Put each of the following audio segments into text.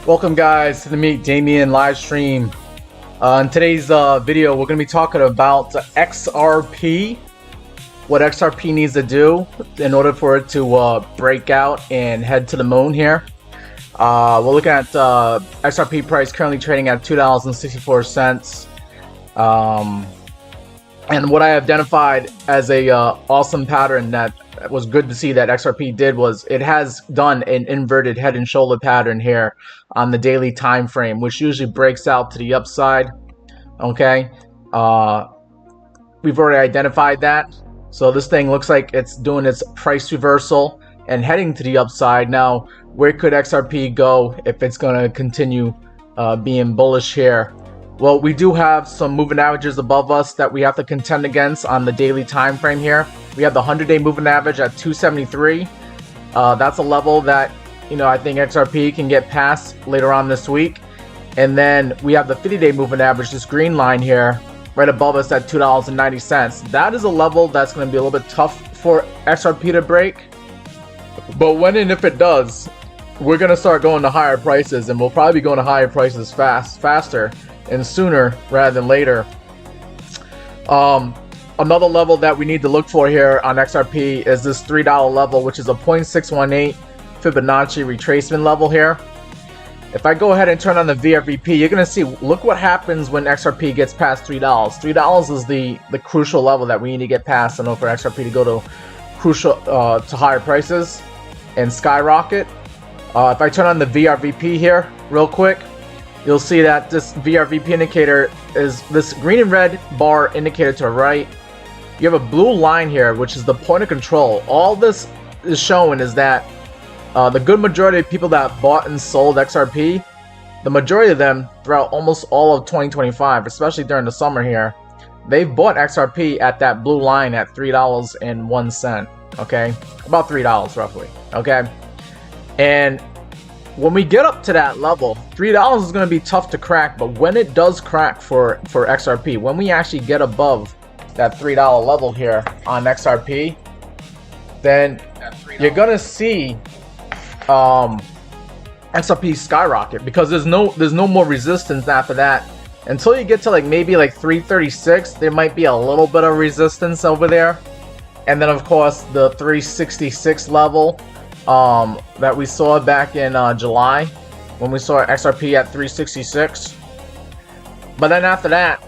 Welcome guys to the Meet Damien live stream. In today's video, we're going to be talking about XRP, what XRP needs to do in order for it to break out and head to the moon here. We're looking at XRP price currently trading at $2.64. And what I identified as a awesome pattern that was good to see that XRP did was it has done an inverted head and shoulder pattern here on the daily time frame, which usually breaks out to the upside. Okay, we've already identified that. So this thing looks like it's doing its price reversal and heading to the upside. Now, where could XRP go if it's going to continue being bullish here? Well, we do have some moving averages above us that we have to contend against on the daily time frame here. We have the 100-day moving average at 273. That's a level that, I think XRP can get past later on this week. And then we have the 50-day moving average, this green line here, right above us at $2.90. That is a level that's going to be a little bit tough for XRP to break. But when and if it does, we're going to start going to higher prices, and we'll probably be going to higher prices faster and sooner rather than later. Another level that we need to look for here on XRP is this $3 level, which is a 0.618 Fibonacci retracement level here. If I go ahead and turn on the VRVP, you're going to see, look what happens when XRP gets past $3. $3 is the crucial level that we need to get past in order for XRP to go to to higher prices and skyrocket. If I turn on the VRVP here real quick, you'll see that this VRVP indicator is this green and red bar indicator to the right. You have a blue line here, which is the point of control. All this is showing is that the good majority of people that bought and sold XRP, the majority of them throughout almost all of 2025, especially during the summer here, they've bought XRP at that blue line at $3.01. Okay, about $3 roughly. Okay, and when we get up to that level, $3 is going to be tough to crack. But when it does crack for XRP, when we actually get above that $3 level here on XRP, then you're going to see XRP skyrocket, because there's no more resistance after that. Until you get to maybe 336, there might be a little bit of resistance over there. And then of course the 366 level that we saw back in July, when we saw XRP at 366. But then after that,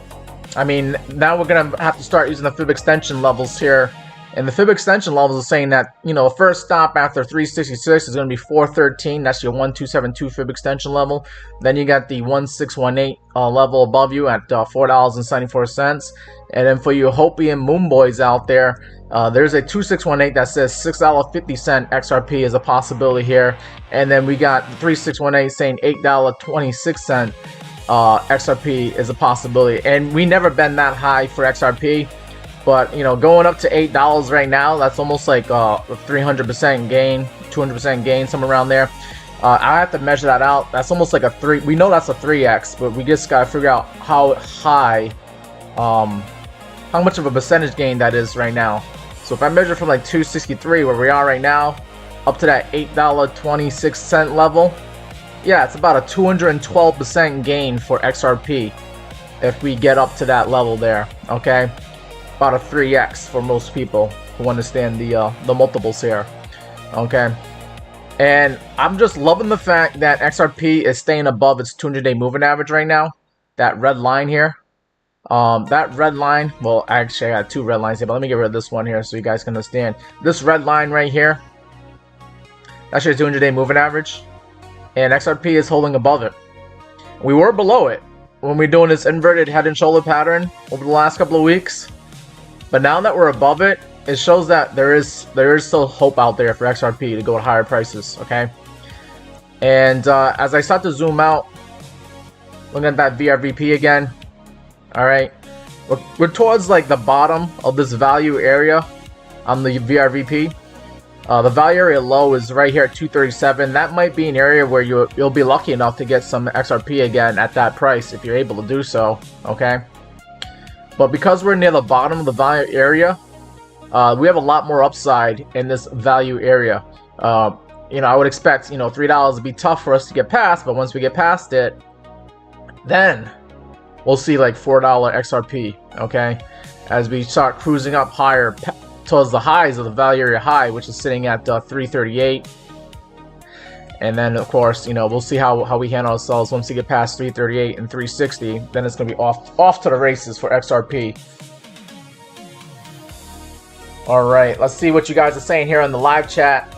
I mean, now we're gonna have to start using the fib extension levels here. And the fib extension levels are saying that, first stop after 366 is going to be 413. That's your 1272 fib extension level. Then you got the 1618 level above you at $4.74. And then for you Hopium Moon Boys out there, there's a 2618 that says $6.50 XRP is a possibility here. And then we got 3618 saying $8.26 XRP is a possibility. And we never been that high for XRP. But, going up to $8 right now, that's almost like a 300% gain, 200% gain, somewhere around there. I have to measure that out. That's almost like a 3. We know that's a 3x, but we just got to figure out how high, how much of a percentage gain that is right now. So if I measure from 263, where we are right now, up to that $8.26 level, yeah, it's about a 212% gain for XRP if we get up to that level there, okay? About a 3x for most people who understand the multiples here. Okay, and I'm just loving the fact that XRP is staying above its 200-day moving average right now. That red line here, that red line, well, actually I got two red lines here, but let me get rid of this one here so you guys can understand. This red line right here, that's your 200-day moving average, and XRP is holding above it. We were below it when we're doing this inverted head and shoulder pattern over the last couple of weeks. But now that we're above it, it shows that there is still hope out there for XRP to go at higher prices, okay? And as I start to zoom out, looking at that VRVP again, all right, we're towards the bottom of this value area on the VRVP. The value area low is right here at 237. That might be an area where you'll be lucky enough to get some XRP again at that price if you're able to do so, okay? But because we're near the bottom of the value area, we have a lot more upside in this value area. you know, I would expect, you know, $3 to be tough for us to get past, but once we get past it, then we'll see like $4 XRP, okay? As we start cruising up higher towards the highs of the value area high, which is sitting at 338. And then, of course, you know, we'll see how we handle ourselves once we get past 338 and 360. Then it's going to be off to the races for XRP. All right, let's see what you guys are saying here in the live chat.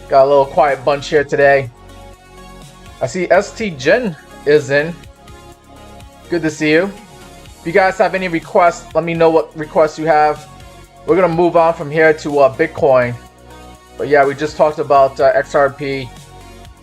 Got a little quiet bunch here today. I see ST Jen is in. Good to see you. If you guys have any requests, let me know what requests you have. We're going to move on from here to Bitcoin. But yeah, we just talked about XRP.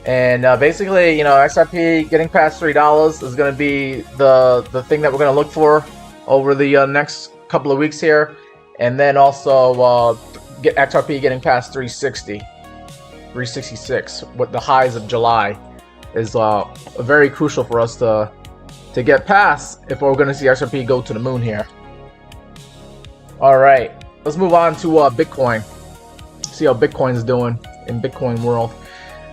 And basically, you know, XRP getting past $3 is going to be the thing that we're going to look for over the next couple of weeks here. And then also get XRP getting past 360, 366 with the highs of July is very crucial for us to get past if we're going to see XRP go to the moon here. All right, let's move on to Bitcoin. See how Bitcoin is doing in Bitcoin world.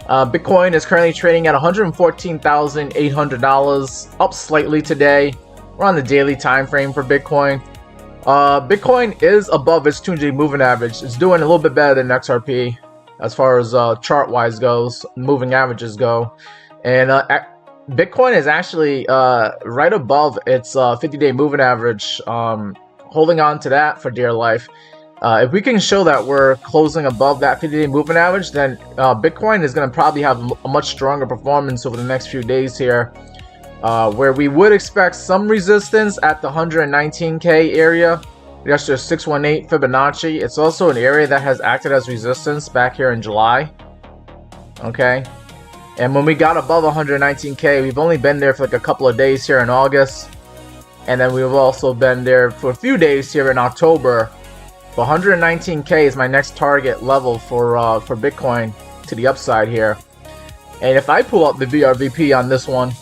Bitcoin is currently trading at $114,800, up slightly today. We're on the daily time frame for Bitcoin. Bitcoin is above its 200-day moving average. It's doing a little bit better than XRP as far as chart-wise goes, moving averages go. And Bitcoin is actually right above its 50-day moving average, holding on to that for dear life. If we can show that we're closing above that 50-day moving average, then Bitcoin is going to probably have a much stronger performance over the next few days here, where we would expect some resistance at the 119K area. That's just 618 Fibonacci. It's also an area that has acted as resistance back here in July. Okay. And when we got above 119K, we've only been there for like a couple of days here in August. And then we've also been there for a few days here in October. But 119K is my next target level for Bitcoin to the upside here. And if I pull up the VRVP on this one,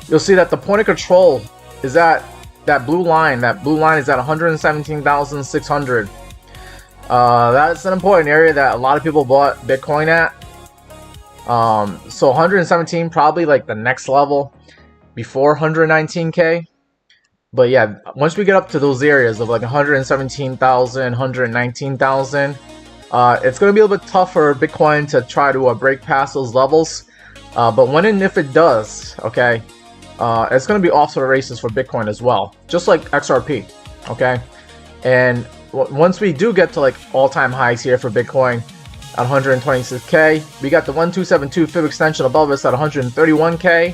you'll see that the point of control is at that blue line. That blue line is at 117,600. That's an important area that a lot of people bought Bitcoin at. So 117 probably like the next level before 119K. But yeah, once we get up to those areas of like 117,000, 119,000, it's going to be a little bit tougher for Bitcoin to try to break past those levels. But when and if it does, okay, it's going to be off to the races for Bitcoin as well, just like XRP, okay? And once we do get to like all-time highs here for Bitcoin at 126K, we got the 1272 fib extension above us at 131K,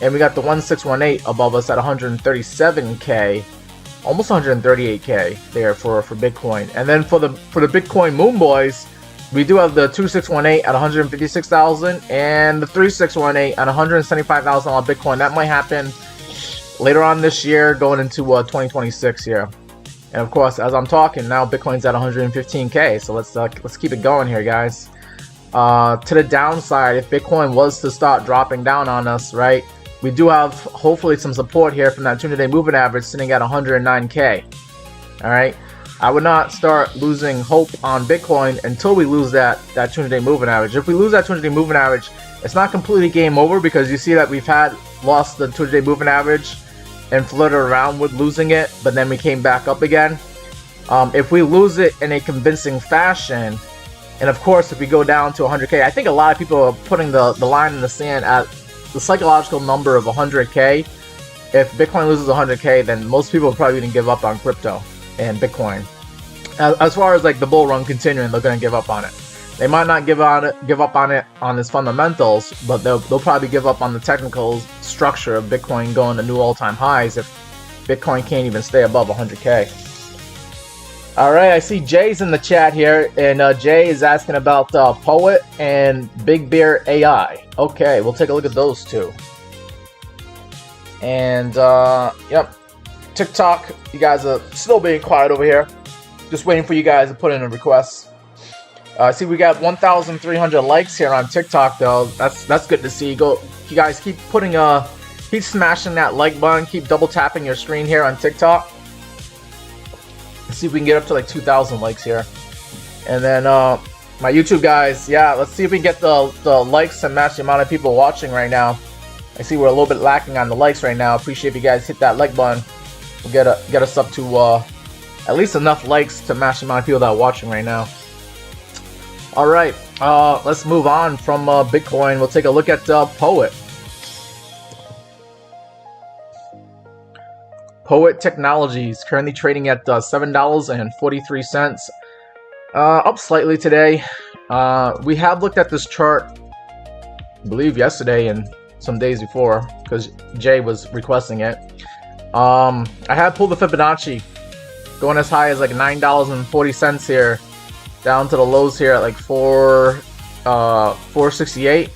and we got the 1618 above us at 137K, almost 138K there for Bitcoin. And then for the Bitcoin Moon Boys, we do have the 2618 at 156,000 and the 3618 at 175,000 on Bitcoin. That might happen later on this year, going into 2026 here. And of course, as I'm talking now, Bitcoin's at 115K. So let's keep it going here, guys. To the downside, if Bitcoin was to start dropping down on us, right, we do have hopefully some support here from that 200-day moving average sitting at 109K. All right. I would not start losing hope on Bitcoin until we lose that 200-day moving average. If we lose that 200-day moving average, it's not completely game over, because you see that we've lost the 200-day moving average and flirted around with losing it, but then we came back up again. If we lose it in a convincing fashion, and of course if we go down to 100K, I think a lot of people are putting the line in the sand at the psychological number of 100K. If Bitcoin loses 100K, then most people are probably going to give up on crypto and Bitcoin. As far as like the bull run continuing, they're going to give up on it. They might not give up on it on its fundamentals, but they'll probably give up on the technical structure of Bitcoin going to new all-time highs if Bitcoin can't even stay above 100K. All right, I see Jay's in the chat here, and Jay is asking about Poet and Big Bear AI. Okay, we'll take a look at those two. And yep, TikTok, you guys are still being quiet over here. Just waiting for you guys to put in a request. See, we got 1,300 likes here on TikTok, though. That's good to see. You guys keep smashing that like button. Keep double tapping your screen here on TikTok. Let's see if we can get up to like 2,000 likes here. And then my YouTube guys, yeah, let's see if we can get the likes and match the amount of people watching right now. I see we're a little bit lacking on the likes right now. Appreciate if you guys hit that like button. We'll get us up to at least enough likes to match the amount of people that are watching right now. All right, let's move on from Bitcoin. We'll take a look at Poet. Poet Technologies currently trading at $7.43. Up slightly today. We have looked at this chart, I believe yesterday and some days before, because Jay was requesting it. I have pulled the Fibonacci, going as high as like $9.40 here, down to the lows here at like 468.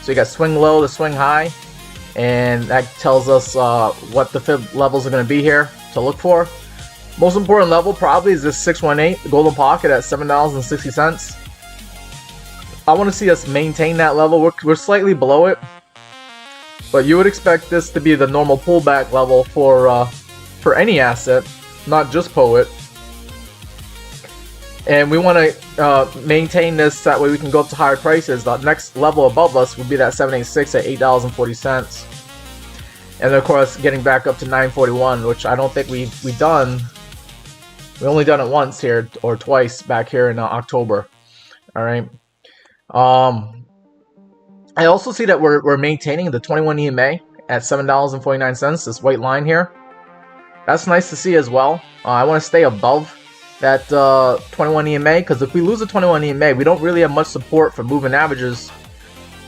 So you got swing low to swing high, and that tells us what the fib levels are going to be here to look for. Most important level probably is this 618, the golden pocket at $7.60. I want to see us maintain that level. We're slightly below it, but you would expect this to be the normal pullback level for any asset, not just Poet. And we want to maintain this, that way we can go up to higher prices. The next level above us would be that 786 at $8.40. And of course, getting back up to 941, which I don't think we've done. We only done it once here, or twice back here in October. All right. I also see that we're maintaining the 21 EMA at $7.49. This white line here. That's nice to see as well. I want to stay above that 21 EMA, because if we lose the 21 EMA, we don't really have much support for moving averages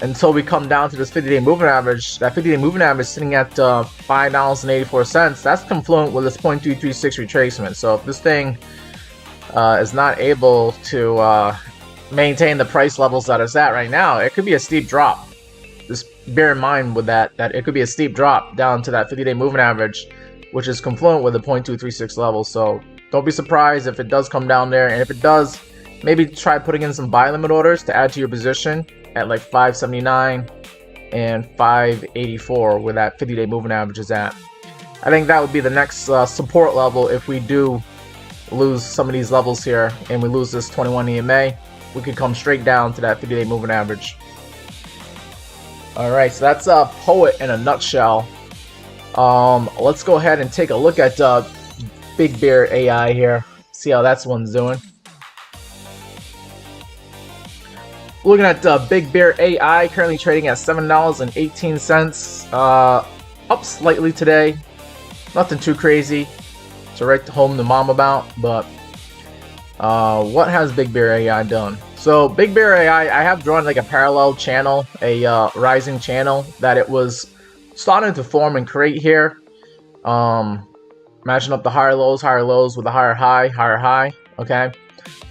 until we come down to this 50-day moving average. That 50-day moving average is sitting at $5.84. That's confluent with this 0.236 retracement. So if this thing is not able to maintain the price levels that it's at right now, it could be a steep drop. Just bear in mind with that it could be a steep drop down to that 50-day moving average, which is confluent with the 0.236 level. So don't be surprised if it does come down there, and if it does, maybe try putting in some buy limit orders to add to your position at like 579 and 584, where that 50-day moving average is at. I think that would be the next support level if we do lose some of these levels here and we lose this 21 EMA. We could come straight down to that 50-day moving average. Alright, so that's Poet in a nutshell. Let's go ahead and take a look at Big Bear AI here. See how that one's doing. Looking at Big Bear AI, currently trading at $7.18. Up slightly today. Nothing too crazy to write home to mom about, but what has Big Bear AI done? So Big Bear AI, I have drawn like a parallel channel, a rising channel that it was starting to form and create here. Matching up the higher lows with a higher high, okay?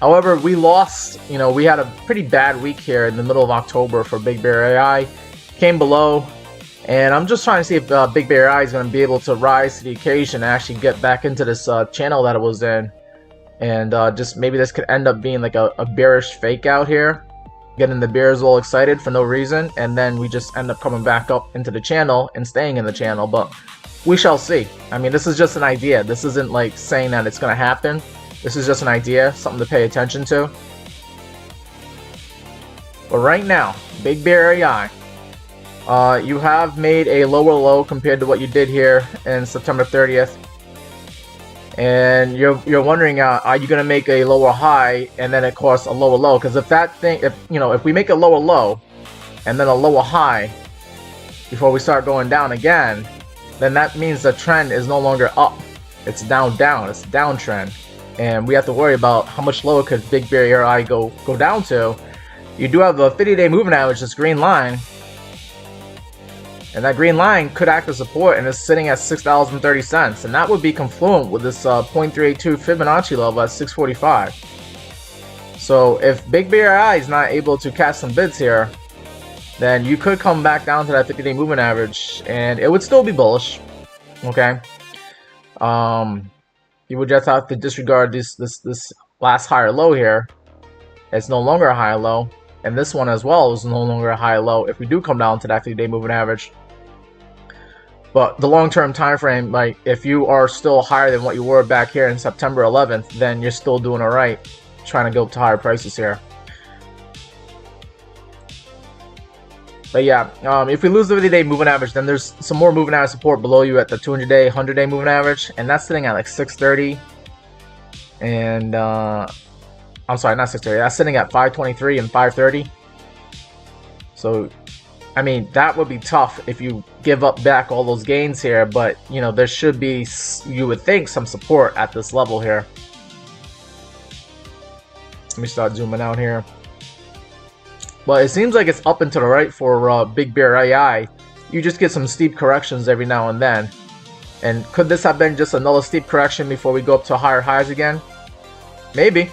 However, we lost, we had a pretty bad week here in the middle of October for Big Bear AI. Came below, and I'm just trying to see if Big Bear AI is going to be able to rise to the occasion and actually get back into this channel that it was in. And just maybe this could end up being like a bearish fake out here, getting the bears all excited for no reason, and then we just end up coming back up into the channel and staying in the channel. But we shall see. I mean, this is just an idea. This isn't like saying that it's going to happen. This is just an idea, something to pay attention to. But right now, Big Bear AI, you have made a lower low compared to what you did here in September 30th. And you're wondering, are you going to make a lower high and then of course a lower low? Because if that thing, if we make a lower low and then a lower high before we start going down again, then that means the trend is no longer up. It's down. It's a downtrend. And we have to worry about how much lower could Big Bear AI go down to. You do have a 50-day moving average, this green line. And that green line could act as support, and it's sitting at $6.30. And that would be confluent with this 0.382 Fibonacci level at 645. So if Big Bear AI is not able to catch some bids here, then you could come back down to that 50-day moving average, and it would still be bullish. Okay. You would just have to disregard this last higher low here. It's no longer a high low, and this one as well is no longer a high low if we do come down to that 50-day moving average. But the long-term time frame, like if you are still higher than what you were back here in September 11th, then you're still doing all right, trying to go up to higher prices here. But yeah, if we lose the 50-day moving average, then there's some more moving average support below you at the 200-day, 100-day moving average, and that's sitting at like 630. And I'm sorry, not 630. That's sitting at 523 and 530. So, I mean, that would be tough if you give up back all those gains here. But you know, there should be, you would think, some support at this level here. Let me start zooming out here. But it seems like it's up and to the right for Big Bear AI. You just get some steep corrections every now and then. And could this have been just another steep correction before we go up to higher highs again? Maybe.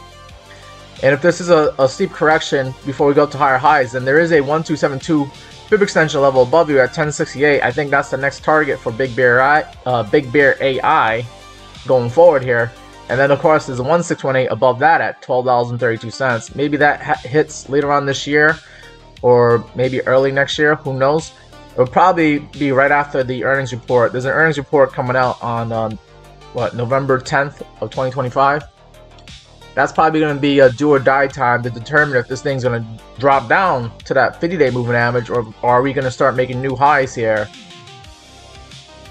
And if this is a steep correction before we go up to higher highs, then there is a 1272 fib extension level above you at 1068. I think that's the next target for Big Bear AI going forward here. And then of course there's a 1618 above that at $12.32. Maybe that hits later on this year, or maybe early next year. Who knows? It'll probably be right after the earnings report. There's an earnings report coming out on November 10th of 2025. That's probably going to be a do or die time to determine if this thing's going to drop down to that 50-day moving average, or are we going to start making new highs here?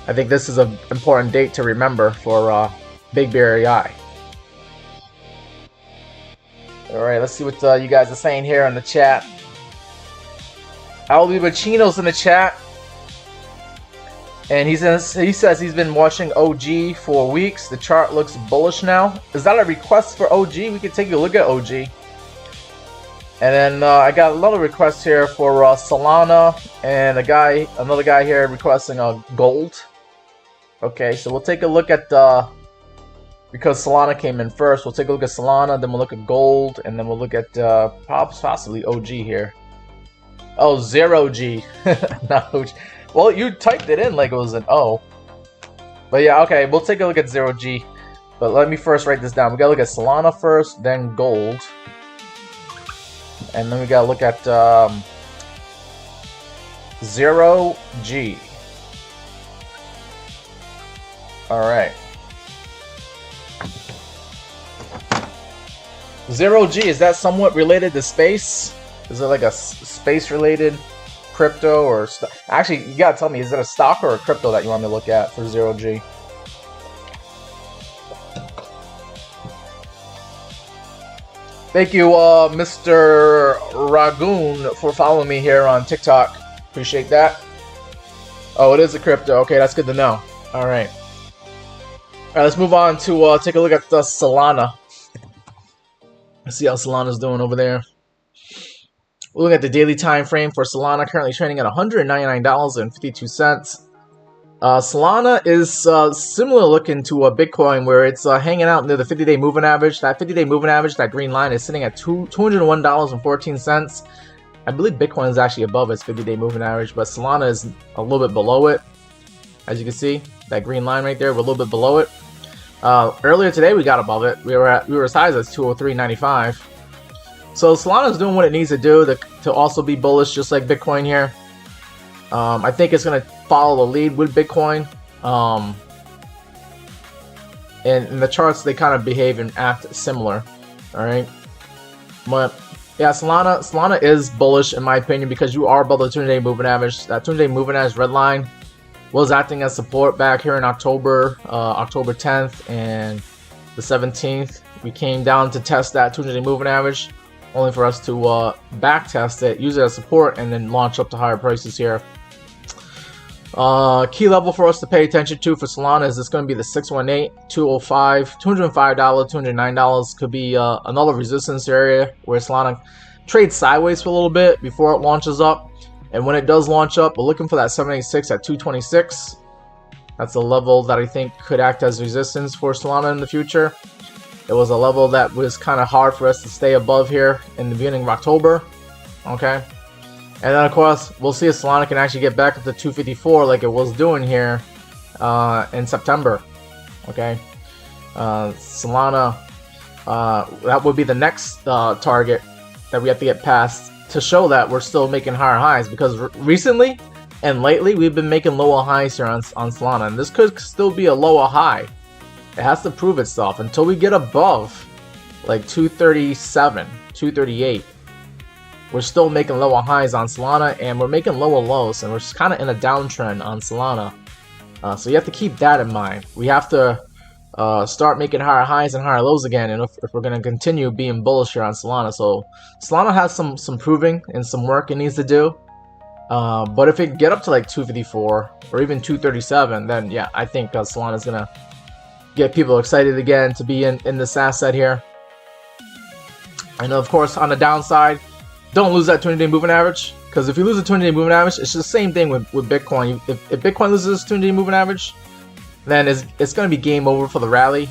I think this is an important date to remember for Big Bear AI. Alright, let's see what you guys are saying here in the chat. Albibachino's in the chat. And he says he's been watching OG for weeks. The chart looks bullish now. Is that a request for OG? We can take a look at OG. And then I got another request here for Solana, and another guy here requesting gold. Okay, so we'll take a look at because Solana came in first. We'll take a look at Solana, then we'll look at gold, and then we'll look at possibly OG here. Oh, 0G, not OG. Well, you typed it in like it was an O. But yeah, okay, we'll take a look at 0G. But let me first write this down. We gotta look at Solana first, then gold. And then we gotta look at 0G. Alright. 0G, is that somewhat related to space? Is it like a space-related crypto or actually, you gotta tell me, is it a stock or a crypto that you want me to look at for 0G? Thank you, Mr. Ragoon, for following me here on TikTok. Appreciate that. Oh, it is a crypto. Okay, that's good to know. All right. All right, let's move on to take a look at the Solana. Let's see how Solana's doing over there. We're looking at the daily time frame for Solana, currently trading at $199.52. Solana is similar looking to a Bitcoin, where it's hanging out near the 50-day moving average. That 50-day moving average, that green line, is sitting at $201.14. I believe Bitcoin is actually above its 50-day moving average, but Solana is a little bit below it. As you can see, that green line right there, we're a little bit below it. Earlier today, we got above it. We were as high as 203.95. So Solana is doing what it needs to do to also be bullish, just like Bitcoin here. I think it's going to follow the lead with Bitcoin. And in the charts, they kind of behave and act similar. All right. But yeah, Solana is bullish in my opinion, because you are above the 200-day moving average. That 200-day moving average red line was acting as support back here in October 10th and the 17th. We came down to test that 200-day moving average, only for us to back test it, use it as support, and then launch up to higher prices here. Key level for us to pay attention to for Solana is it's going to be the 618, 205, $205, $209. Could be another resistance area where Solana trades sideways for a little bit before it launches up. And when it does launch up, we're looking for that 786 at 226. That's a level that I think could act as resistance for Solana in the future. It was a level that was kind of hard for us to stay above here in the beginning of October. Okay. And then, of course, we'll see if Solana can actually get back up to 254 like it was doing here in September. Okay. Solana, that would be the next target that we have to get past to show that we're still making higher highs, because recently And lately, we've been making lower highs here on Solana, and this could still be a lower high. It has to prove itself until we get above like 237, 238. We're still making lower highs on Solana, and we're making lower lows, and we're just kind of in a downtrend on Solana. So you have to keep that in mind. We have to start making higher highs and higher lows again, and if we're going to continue being bullish here on Solana. So Solana has some proving and some work it needs to do. But if it can get up to like 254 or even 237, then yeah, I think Solana is going to get people excited again to be in this asset here. And of course, on the downside, don't lose that 20-day moving average, because if you lose the 20-day moving average, it's the same thing with Bitcoin. If Bitcoin loses this 20-day moving average, then it's going to be game over for the rally.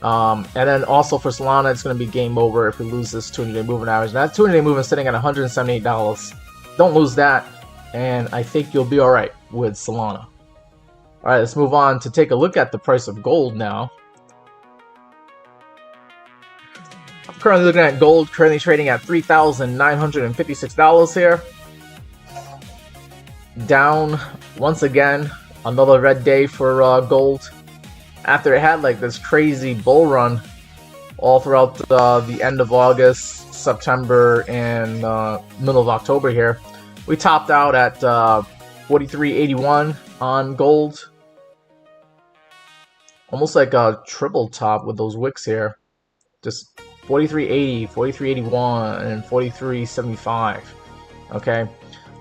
And then also for Solana, it's going to be game over if we lose this 20-day moving average. And that 20-day movement is sitting at $178. Don't lose that, and I think you'll be alright with Solana. Alright, let's move on to take a look at the price of gold now. I'm currently looking at gold, currently trading at $3,956 here. Down once again, another red day for gold. After it had like this crazy bull run all throughout the end of August, September, and middle of October here. We topped out at 43.81 on gold. Almost like a triple top with those wicks here. Just 43.80, 43.81, and 43.75. Okay,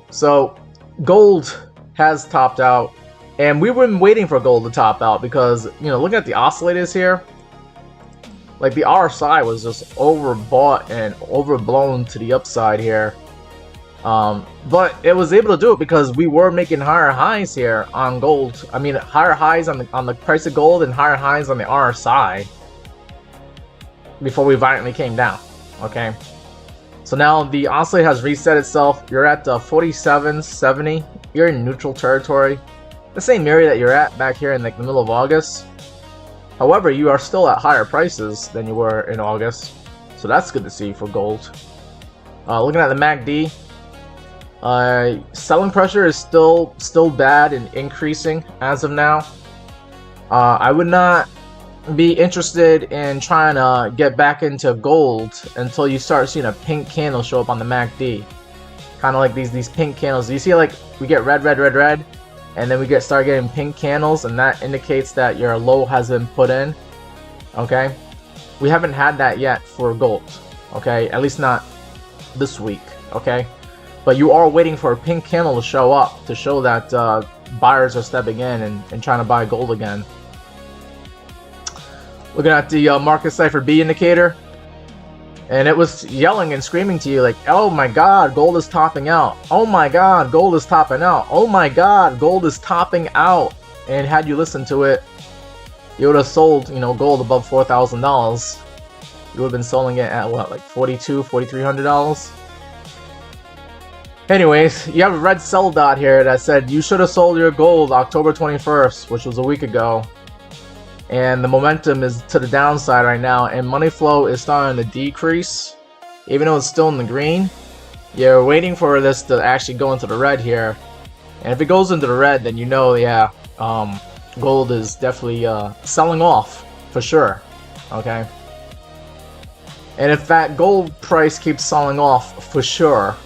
so gold has topped out, and we've been waiting for gold to top out because, you know, looking at the oscillators here, like the RSI was just overbought and overblown to the upside here. But it was able to do it because we were making higher highs here on gold. I mean, higher highs on the price of gold and higher highs on the RSI before we violently came down. Okay, so now the oscillator has reset itself. You're at 47.70. You're in neutral territory, the same area that you're at back here in like the middle of August. However, you are still at higher prices than you were in August, so that's good to see for gold. Looking at the MACD. Selling pressure is still bad and increasing as of now. I would not be interested in trying to get back into gold until you start seeing a pink candle show up on the MACD. Kind of like these pink candles. You see, like we get red, and then we start getting pink candles, and that indicates that your low has been put in. Okay, we haven't had that yet for gold. Okay, at least not this week. Okay. But you are waiting for a pink candle to show up to show that buyers are stepping in and trying to buy gold again. Looking at the market cipher B indicator, and it was yelling and screaming to you like, "Oh my God, gold is topping out! Oh my God, gold is topping out! Oh my God, gold is topping out!" And had you listened to it, you would have sold, you know, gold above $4,000. You would have been selling it at what, like $4,200, $4,300. Anyways, you have a red sell dot here that said you should have sold your gold October 21st, which was a week ago. And the momentum is to the downside right now, and money flow is starting to decrease. Even though it's still in the green, you're waiting for this to actually go into the red here. And if it goes into the red, then you know, yeah, gold is definitely selling off for sure. Okay. And if that gold price keeps selling off for sure,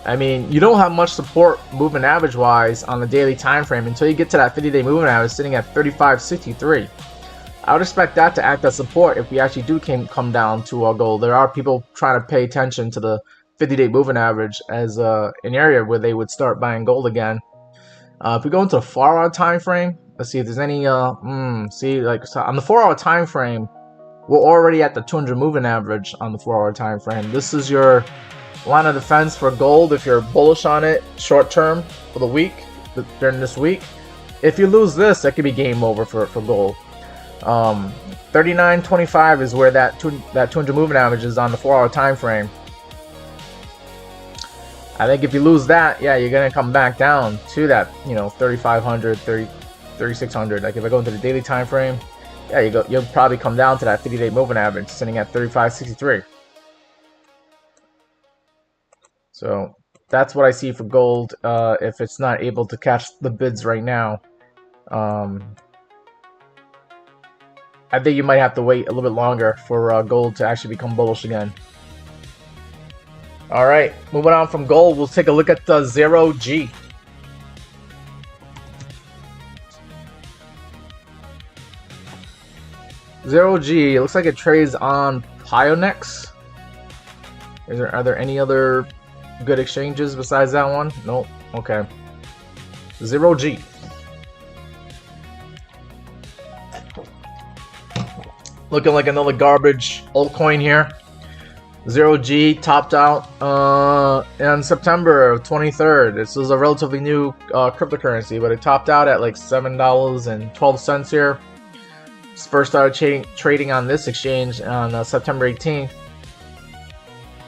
I mean, you don't have much support movement average wise on the daily time frame until you get to that 50-day movement average sitting at 35.63. I would expect that to act as support if we actually do come down to our gold. There are people trying to pay attention to the 50-day moving average as an area where they would start buying gold again. If we go into the 4-hour time frame, let's see if there's any see, like, so on the 4-hour time frame, we're already at the 200 moving average on the 4-hour time frame. This is your line of defense for gold if you're bullish on it short term for the week, during this week. If you lose this, that could be game over for gold. 39.25 is where that 200 moving average is on the 4-hour time frame. I think if you lose that, yeah, you're gonna come back down to that, you know, 3,500, 3,600. Like if I go into the daily time frame, yeah, you'll probably come down to that 50-day moving average sitting at 35.63. So that's what I see for gold if it's not able to catch the bids right now. I think you might have to wait a little bit longer for gold to actually become bullish again. All right, moving on from gold, we'll take a look at the 0G. 0G, it looks like it trades on Pionex. Are there any other good exchanges besides that one? Nope. Okay. 0G. Looking like another garbage altcoin here. 0G topped out on September 23rd. This is a relatively new cryptocurrency, but it topped out at like $7.12 here. First started trading on this exchange on September 18th.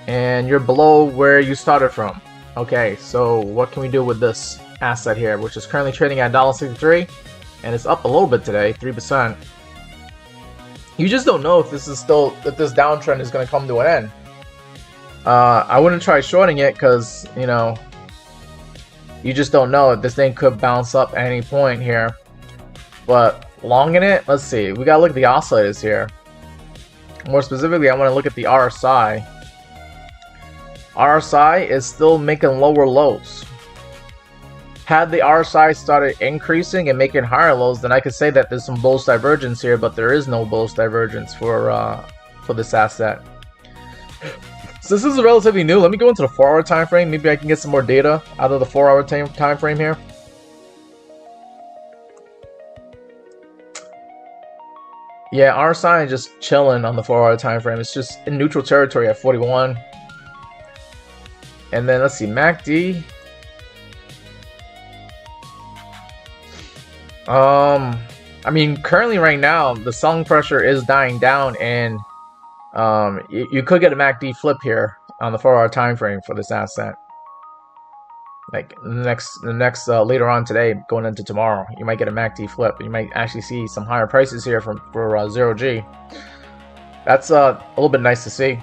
And you're below where you started from. Okay, so what can we do with this asset here, which is currently trading at $1.63, and it's up a little bit today, 3%. You just don't know if this downtrend is going to come to an end. I wouldn't try shorting it because, you know, you just don't know if this thing could bounce up at any point here. But longing it, let's see. We gotta look at the oscillators here. More specifically, I want to look at the RSI. RSI is still making lower lows. Had the RSI started increasing and making higher lows, then I could say that there's some bullish divergence here, but there is no bullish divergence for this asset. So this is relatively new. Let me go into the 4-hour time frame. Maybe I can get some more data out of the 4-hour time frame here. Yeah, RSI is just chilling on the 4-hour time frame. It's just in neutral territory at 41. And then let's see, MACD. I mean, currently right now the selling pressure is dying down, and you could get a MACD flip here on the 4-hour time frame for this asset. Like the next later on today, going into tomorrow, you might get a MACD flip. You might actually see some higher prices here for 0G. That's a little bit nice to see.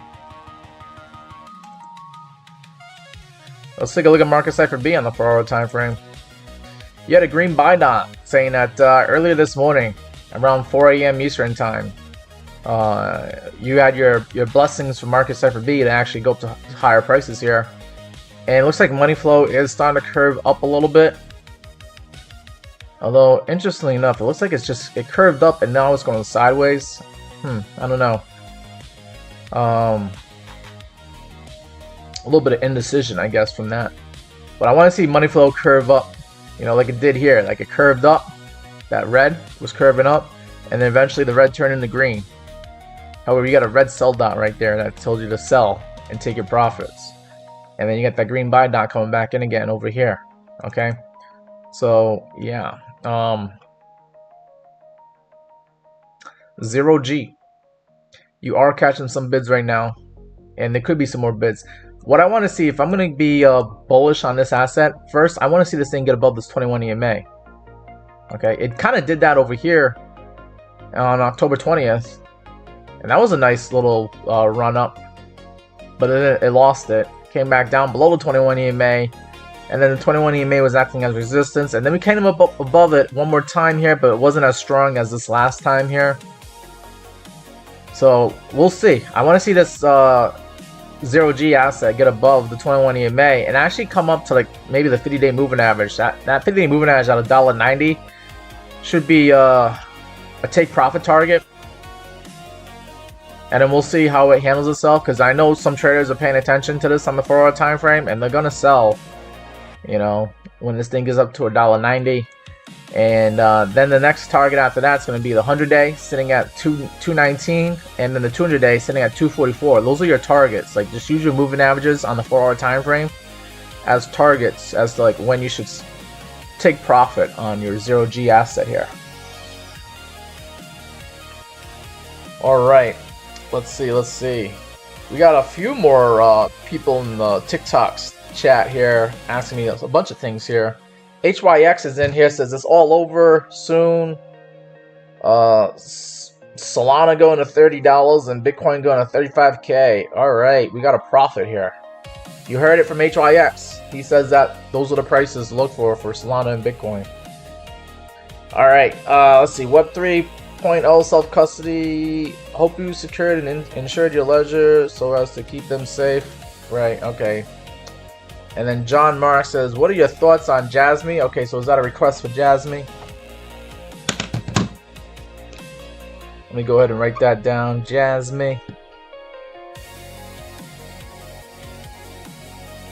Let's take a look at market cipher B on the 4-hour time frame. You had a green buy dot saying that earlier this morning, around 4 a.m. Eastern time, you had your blessings from market cipher B to actually go up to higher prices here. And it looks like money flow is starting to curve up a little bit. Although, interestingly enough, it looks like it curved up and now it's going sideways. I don't know. A little bit of indecision, I guess, from that. But I want to see money flow curve up, you know, like it did here. Like it curved up. That red was curving up, and then eventually the red turned into green. However, you got a red sell dot right there that told you to sell and take your profits. And then you got that green buy dot coming back in again over here. Okay, so yeah, 0G, you are catching some bids right now, and there could be some more bids. What I want to see, if I'm going to be bullish on this asset, first I want to see this thing get above this 21 EMA. Okay, it kind of did that over here on October 20th, and that was a nice little run up, but it lost it. Came back down below the 21 EMA, and then the 21 EMA was acting as resistance, and then we came up above it one more time here, but it wasn't as strong as this last time here. So we'll see. I want to see this 0G asset get above the 21 EMA and actually come up to like maybe the 50-day moving average. That 50-day moving average at $1.90 should be a take profit target. And then we'll see how it handles itself, because I know some traders are paying attention to this on the 4-hour time frame, and they're gonna sell, you know, when this thing gets up to $1.90. And then the next target after that is going to be the 100-day sitting at 219, and then the 200-day sitting at 244. Those are your targets. Like, just use your moving averages on the 4-hour time frame as targets as to like when you should take profit on your 0G asset here. All right. Let's see. We got a few more people in the TikTok's chat here asking me a bunch of things here. HYX is in here, says it's all over soon. Solana going to $30 and Bitcoin going to 35K. All right, we got a profit here. You heard it from HYX. He says that those are the prices to look for Solana and Bitcoin. All right, let's see. Web 3.0 self-custody. Hope you secured and insured your ledger so as to keep them safe. Right, okay. And then John Mark says, what are your thoughts on Jasmy? Okay, so is that a request for Jasmy? Let me go ahead and write that down. Jasmy.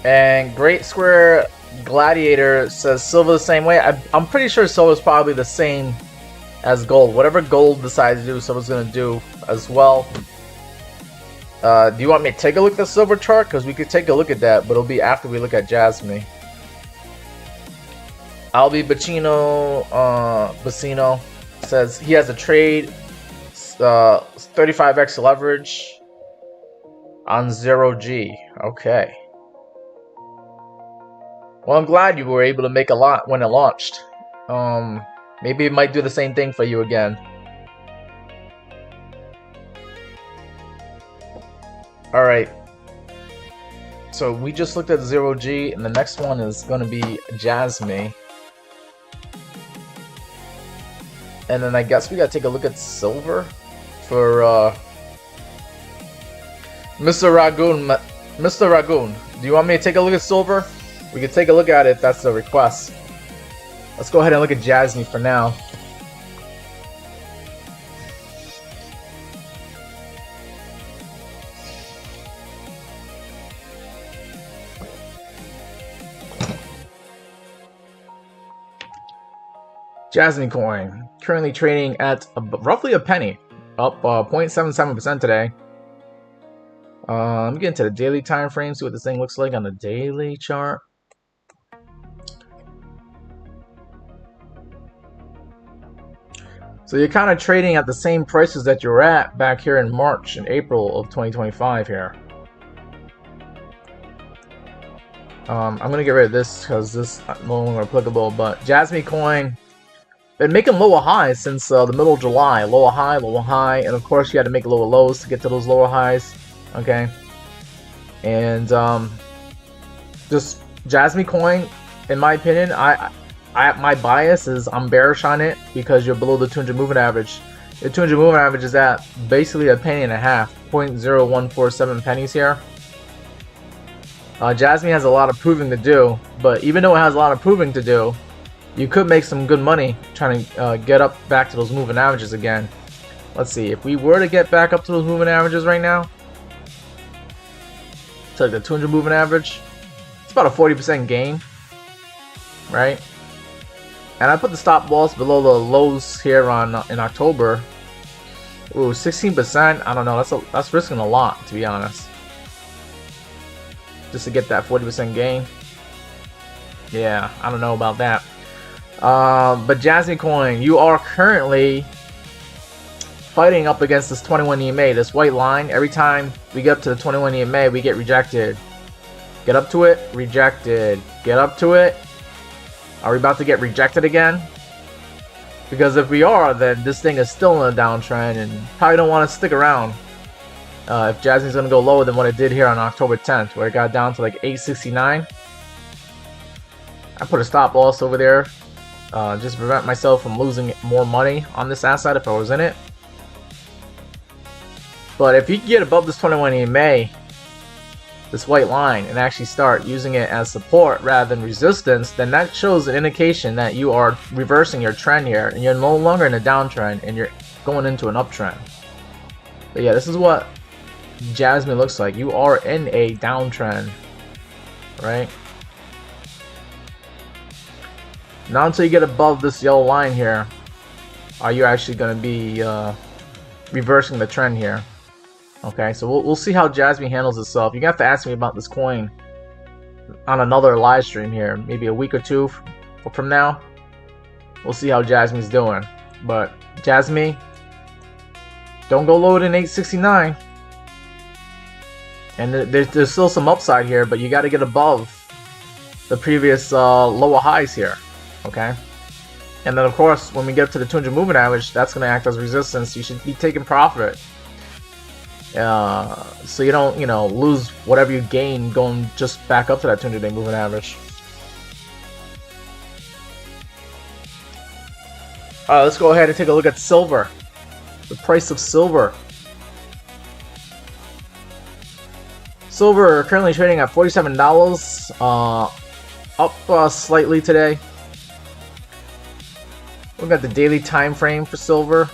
And Great Square Gladiator says silver the same way. I'm pretty sure silver is probably the same as gold. Whatever gold decides to do, silver's going to do as well. Do you want me to take a look at the silver chart? Because we could take a look at that, but it'll be after we look at Jasmy. Albi Bacino says he has a trade 35x leverage on 0G. Okay. Well, I'm glad you were able to make a lot when it launched. Maybe it might do the same thing for you again. Alright. So we just looked at 0G, and the next one is going to be Jasmy. And then I guess we got to take a look at silver for Mr. Ragoon. Mr. Ragoon, do you want me to take a look at silver? We can take a look at it if that's the request. Let's go ahead and look at Jasmy for now. Jasmy coin currently trading at roughly a penny, up 0.77% today. Let me get into the daily time frame, see what this thing looks like on the daily chart. So you're kind of trading at the same prices that you were at back here in March and April of 2025 here. I'm going to get rid of this because this is no longer applicable, but Jasmy coin been making lower highs since the middle of July. Lower high, and of course you had to make lower lows to get to those lower highs. Okay. And just Jasmy coin, in my opinion, my bias is I'm bearish on it because you're below the 200 moving average. The 200 moving average is at basically a penny and a half, 0.0147 pennies here. Jasmy has a lot of proving to do, but even though it has a lot of proving to do, you could make some good money trying to get up back to those moving averages again. Let's see, if we were to get back up to those moving averages right now, to like the 200 moving average, it's about a 40% gain, right? And I put the stop loss below the lows here in October. Ooh, 16%. I don't know. That's risking a lot, to be honest. Just to get that 40% gain. Yeah, I don't know about that. But Jasmy coin, you are currently fighting up against this 21 EMA, this white line. Every time we get up to the 21 EMA, we get rejected. Get up to it, rejected. Get up to it. Are we about to get rejected again? Because if we are, then this thing is still in a downtrend and probably don't want to stick around. If Jasmy's going to go lower than what it did here on October 10th, where it got down to like 869. I put a stop loss over there, just to prevent myself from losing more money on this asset if I was in it. But if you get above this 21 EMA, this white line, and actually start using it as support rather than resistance, then that shows an indication that you are reversing your trend here and you're no longer in a downtrend and you're going into an uptrend. But yeah, this is what Jasmy looks like. You are in a downtrend, right? Not until you get above this yellow line here are you actually going to be reversing the trend here. Okay, so we'll see how Jasmy handles itself. You're going to have to ask me about this coin on another live stream here, maybe a week or two from now. We'll see how Jasmy's doing. But Jasmy, don't go lower than 869. And there's still some upside here, but you got to get above the previous lower highs here. Okay, and then of course when we get to the 200 moving average, that's going to act as resistance. You should be taking profit. so you don't, you know, lose whatever you gain going just back up to that 200-day moving average. Alright, let's go ahead and take a look at silver. The price of silver. Silver currently trading at $47, up slightly today. Look at the daily time frame for silver.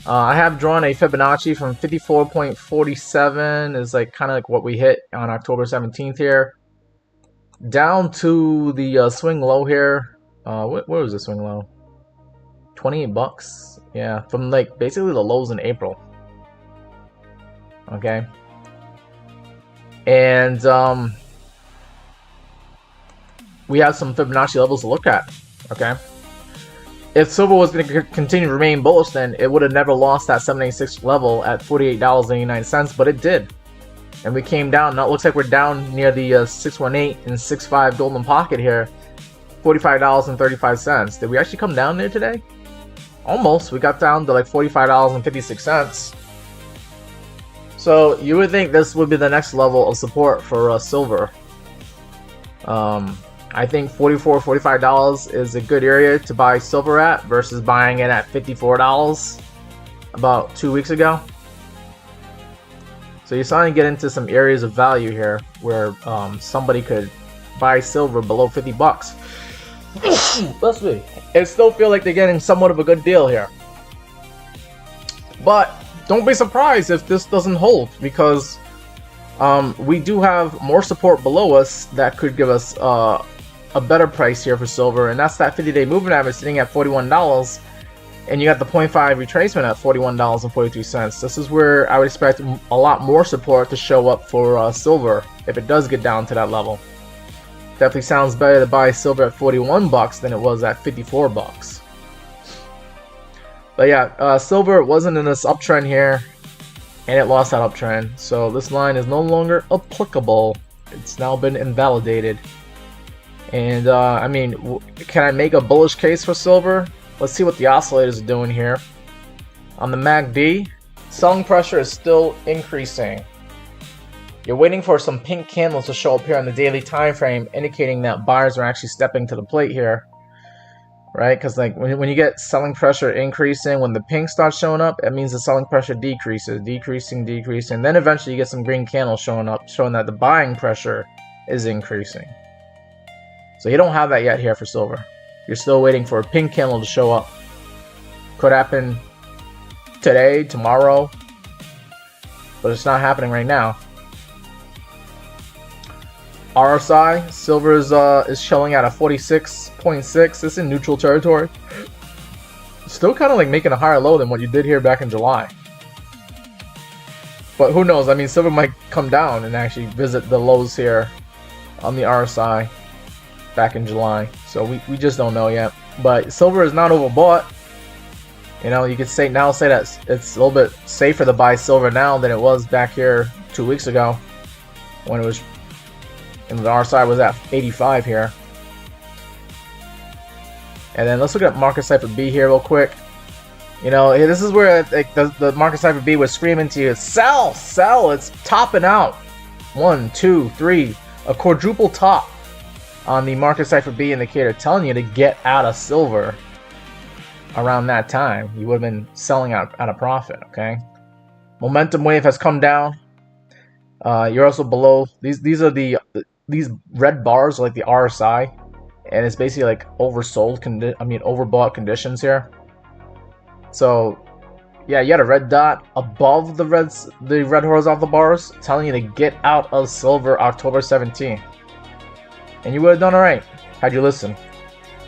I have drawn a Fibonacci from 54.47 is like kind of like what we hit on October 17th here, down to the swing low here. Where was the swing low? 28 bucks. Yeah, from like basically the lows in April. Okay. And we have some Fibonacci levels to look at. Okay. If silver was going to continue to remain bullish, then it would have never lost that 786 level at $48.89, but it did. And we came down. Now it looks like we're down near the 618 and 65 golden pocket here, $45.35. Did we actually come down there today? Almost. We got down to like $45.56. So you would think this would be the next level of support for silver. I think $44, $45 is a good area to buy silver at versus buying it at $54 about 2 weeks ago. So you're starting to get into some areas of value here where somebody could buy silver below 50 bucks. Bless me. It still feel like they're getting somewhat of a good deal here. But don't be surprised if this doesn't hold, because we do have more support below us that could give us a better price here for silver, and that's that 50-day moving average sitting at $41, and you got the 0.5 retracement at $41.43. This is where I would expect a lot more support to show up for silver if it does get down to that level. Definitely sounds better to buy silver at 41 bucks than it was at 54 bucks. But yeah, silver wasn't in this uptrend here, and it lost that uptrend, so this line is no longer applicable. It's now been invalidated. And I mean, can I make a bullish case for silver? Let's see what the oscillators are doing here. On the MACD, selling pressure is still increasing. You're waiting for some pink candles to show up here on the daily time frame, indicating that buyers are actually stepping to the plate here, right? Because like when you get selling pressure increasing, when the pink starts showing up, it means the selling pressure decreases, decreasing, and then eventually you get some green candles showing up, showing that the buying pressure is increasing. So you don't have that yet here for silver. You're still waiting for a pink candle to show up. Could happen today, tomorrow, but it's not happening right now. RSI, silver is showing at a 46.6. It's in neutral territory. Still kind of like making a higher low than what you did here back in July. But who knows? I mean, silver might come down and actually visit the lows here on the RSI back in July. So we just don't know yet. But silver is not overbought. You know, you could say that it's a little bit safer to buy silver now than it was back here 2 weeks ago when it was, and the RSI was at 85 here. And then let's look at market cipher B here real quick. You know, this is where like, the market cipher B was screaming to you, sell, sell, it's topping out. 1, 2, 3, a quadruple top on the market cipher B indicator telling you to get out of silver around that time. You would have been selling out at a profit, okay? Momentum wave has come down. You're also below, these are these red bars are like the RSI, and it's basically like overbought conditions here. So yeah, you had a red dot above the red horizontal bars telling you to get out of silver October 17th. And you would have done alright had you listened.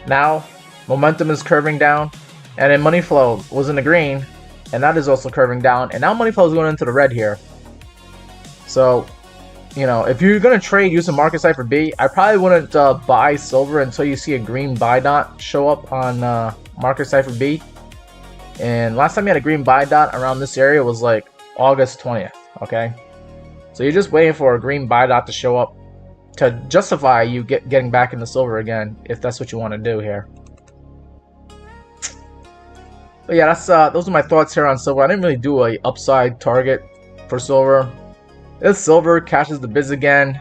Now, momentum is curving down, and then money flow was in the green, and that is also curving down, and now money flow is going into the red here. So, you know, if you're going to trade using market cipher B, I probably wouldn't buy silver until you see a green buy dot show up on market cipher B. And last time you had a green buy dot around this area was like August 20th, okay? So you're just waiting for a green buy dot to show up to justify you getting back into silver again, if that's what you want to do here. But yeah, that's those are my thoughts here on silver. I didn't really do a upside target for silver. If silver cashes the bids again,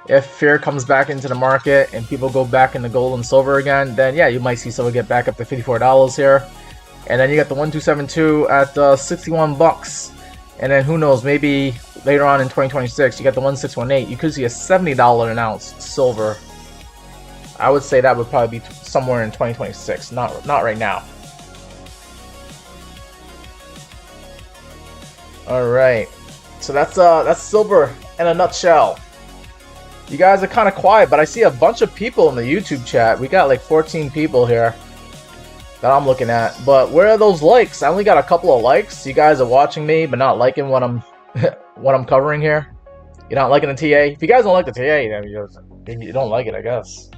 if fear comes back into the market and people go back into gold and silver again, then yeah, you might see silver get back up to $54 here. And then you got the 1272 at 61 bucks. And then who knows, maybe later on in 2026, you got the 1618. You could see a $70 an ounce silver. I would say that would probably be somewhere in 2026, not right now. All right, so that's silver in a nutshell. You guys are kind of quiet, but I see a bunch of people in the YouTube chat. We got like 14 people here that I'm looking at. But where are those likes? I only got a couple of likes. You guys are watching me, but not liking what I'm what I'm covering here. You're not liking the TA. If you guys don't like the TA, then you don't like it, I guess.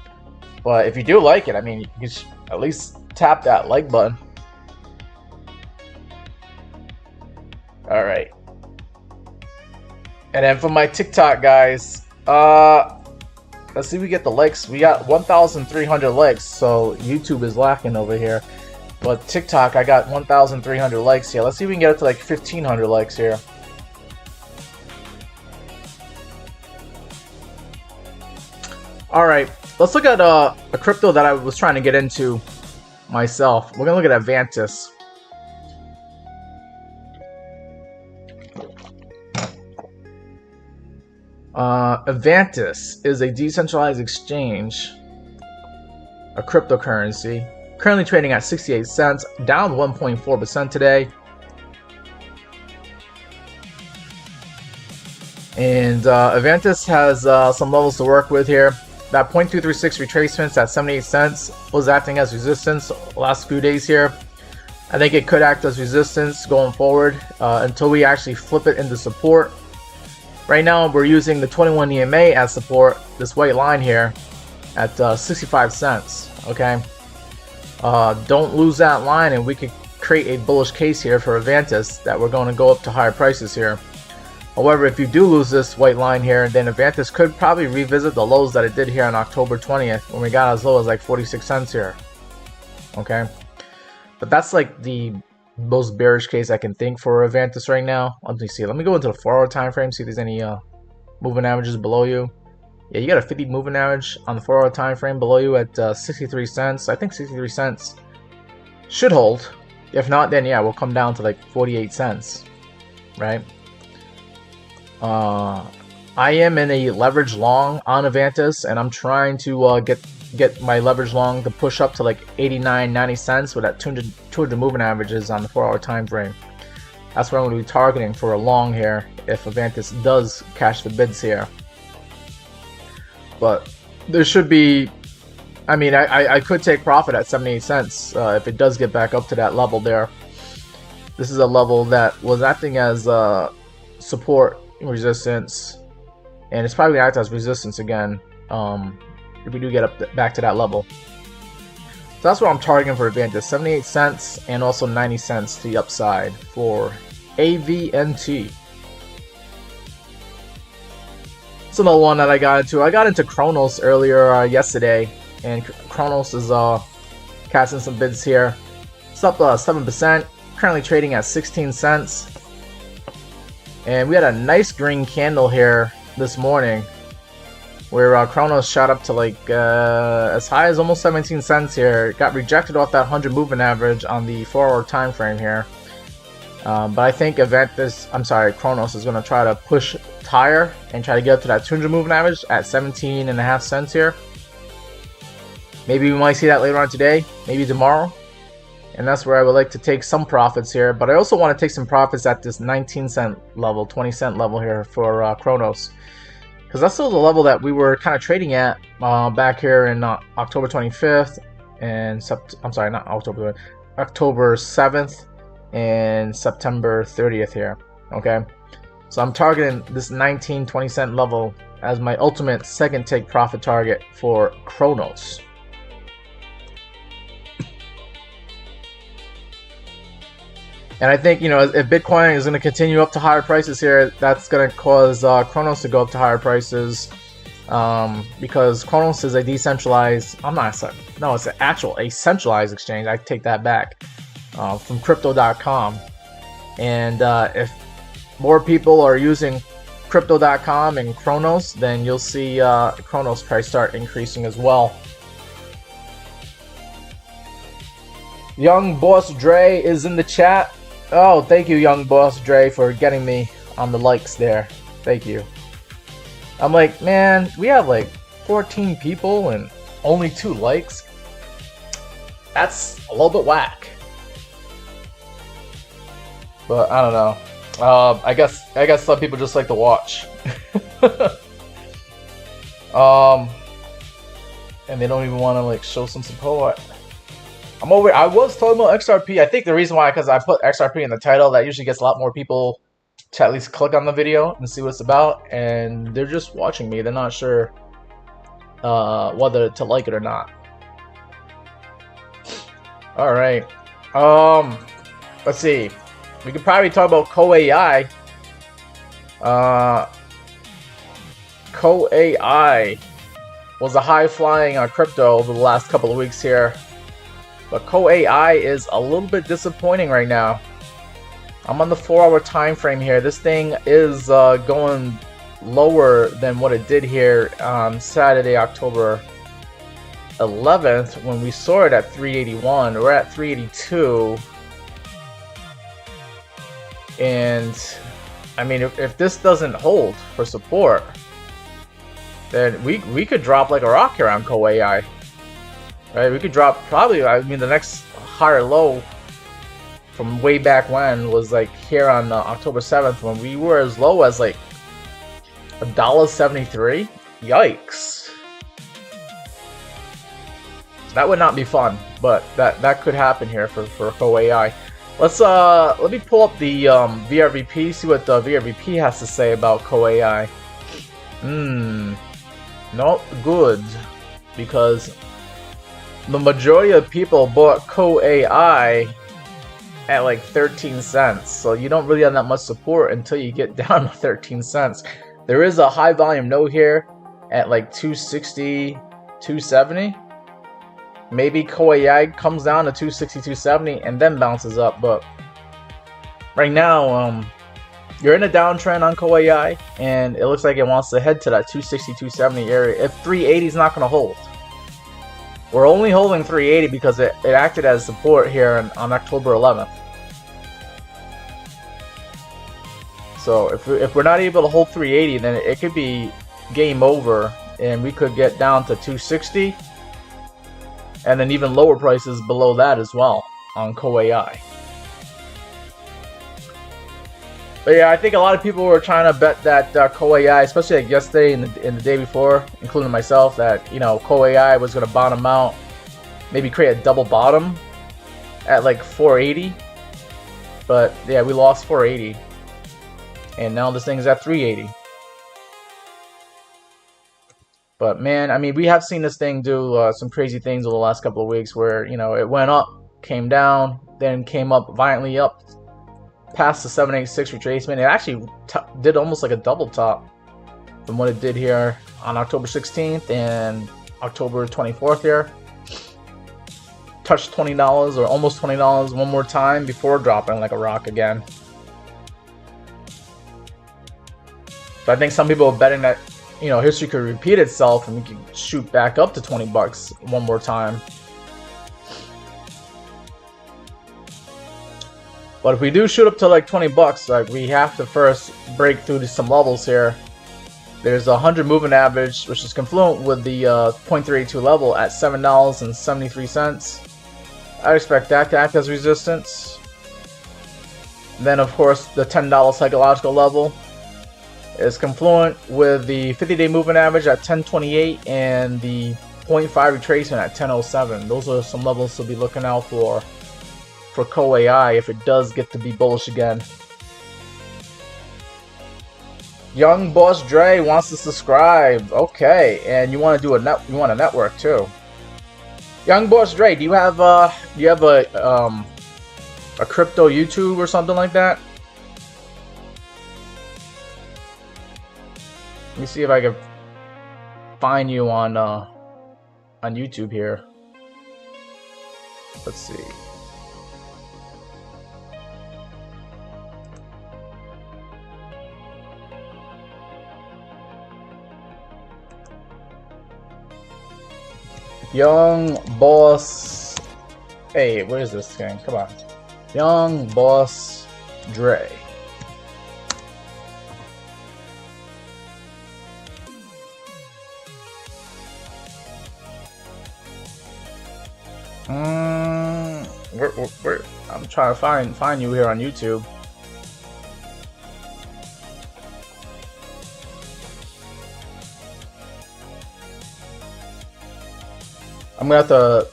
But if you do like it, I mean, you should at least tap that like button. All right. And then for my TikTok guys, let's see if we get the likes. We got 1,300 likes, so YouTube is lacking over here. But TikTok, I got 1,300 likes here. Let's see if we can get it to like 1,500 likes here. All right, let's look at a crypto that I was trying to get into myself. We're gonna look at Avantis. Avantis is a decentralized exchange, a cryptocurrency, currently trading at 68 cents, down 1.4% today. And Avantis has some levels to work with here. That 0.236 retracements at 78 cents was acting as resistance last few days here. I think it could act as resistance going forward until we actually flip it into support. Right now, we're using the 21 EMA as support, this white line here, at 65 cents, okay? Don't lose that line, and we could create a bullish case here for Avantis that we're going to go up to higher prices here. However, if you do lose this white line here, then Avantis could probably revisit the lows that it did here on October 20th, when we got as low as like 46 cents here, okay? But that's like the most bearish case I can think for Avantis right now. Let me see. Let me go into the 4-hour time frame, see if there's any moving averages below you. Yeah, you got a 50 moving average on the 4-hour time frame below you at 63 cents. I think 63 cents should hold. If not, then yeah, we'll come down to like 48 cents, right? I am in a leverage long on Avantis, and I'm trying to get my leverage long to push up to like 89-90 cents with that 200 moving averages on the 4-hour time frame. That's what I'm going to be targeting for a long here if Avantis does cash the bids here. But there should be, I mean, I could take profit at 78 cents if it does get back up to that level there. This is a level that was acting as support, resistance, and it's probably going to act as resistance again if we do get back to that level. So that's what I'm targeting for Avantis, 78 cents and also 90 cents to the upside for AVNT. It's another one that I got into. I got into Kronos earlier yesterday, and Kronos is casting some bids here. It's up 7%, currently trading at 16 cents. And we had a nice green candle here this morning, where Kronos shot up to like as high as almost 17 cents here. It got rejected off that 100 moving average on the 4-hour time frame here. But I think Kronos is going to try to push higher and try to get up to that 200 moving average at 17.5 cents here. Maybe we might see that later on today, maybe tomorrow. And that's where I would like to take some profits here. But I also want to take some profits at this 19 cent level, 20 cent level here for Kronos. Because that's still the level that we were kind of trading at back here in October 25th and October 7th and September 30th here. Okay, so I'm targeting this 19-20 cent level as my ultimate second take profit target for Kronos. And I think, you know, if Bitcoin is going to continue up to higher prices here, that's going to cause Kronos to go up to higher prices, because Kronos is a decentralized, it's a centralized exchange. I take that back, from crypto.com. And if more people are using crypto.com and Chronos, then you'll see Chronos price start increasing as well. Young Boss Dre is in the chat. Oh, thank you, Young Boss Dre, for getting me on the likes there. Thank you. I'm like, man, we have like 14 people and only 2 likes. That's a little bit whack. But I don't know. I guess some people just like to watch. And they don't even want to like show some support. I was talking about XRP. I think the reason why, because I put XRP in the title, that usually gets a lot more people to at least click on the video and see what it's about. And they're just watching me. They're not sure whether to like it or not. All right. Let's see. We could probably talk about CoAI. CoAI was a high-flying crypto over the last couple of weeks here. But CoAI is a little bit disappointing right now. I'm on the 4-hour time frame here. This thing is going lower than what it did here on Saturday, October 11th, when we saw it at 381. We're at 382. And I mean, if this doesn't hold for support, then we could drop like a rock here on CoAI. Right? We could drop probably, I mean, the next higher low from way back when was like here on October 7th, when we were as low as like $1.73. Yikes. That would not be fun, but that could happen here for CoAI. Let me pull up the VRVP, see what the VRVP has to say about CoAI. Not good, because the majority of people bought CoAI at like 13 cents, so you don't really have that much support until you get down to 13 cents. There is a high volume node here at like 260, 270. Maybe CoAI comes down to 260, 270 and then bounces up, but right now you're in a downtrend on CoAI, and it looks like it wants to head to that 260, 270 area if 380 is not going to hold. We're only holding 380 because it acted as support here on October 11th. So if we're not able to hold 380, then it could be game over, and we could get down to 260, and then even lower prices below that as well on CoAI. But yeah, I think a lot of people were trying to bet that CoAI, especially like yesterday and the day before, including myself, that, you know, CoAI was going to bottom out, maybe create a double bottom at like 480. But yeah, we lost 480, and now this thing is at 380. But man, I mean, we have seen this thing do some crazy things over the last couple of weeks, where, you know, it went up, came down, then came up violently up past the 786 retracement. It actually did almost like a double top from what it did here on October 16th and October 24th here. Touched $20 or almost $20 one more time before dropping like a rock again. So I think some people are betting that, you know, history could repeat itself and we could shoot back up to 20 bucks one more time. But if we do shoot up to like 20 bucks, like, we have to first break through to some levels here. There's a 100 moving average, which is confluent with the 0.382 level at $7.73. I expect that to act as resistance. Then, of course, the $10 psychological level is confluent with the 50-day moving average at 1028 and the 0.5 retracement at 1007. Those are some levels to be looking out for CoAI if it does get to be bullish again. Young Boss Dre wants to subscribe. Okay, and you want to do you want a network too. Young Boss Dre, do you have a crypto YouTube or something like that? Let me see if I can find you on YouTube here. Let's see. Young Boss. Hey, where is this thing? Come on. Young Boss Dre. Where? I'm trying to find you here on YouTube. I'm gonna have to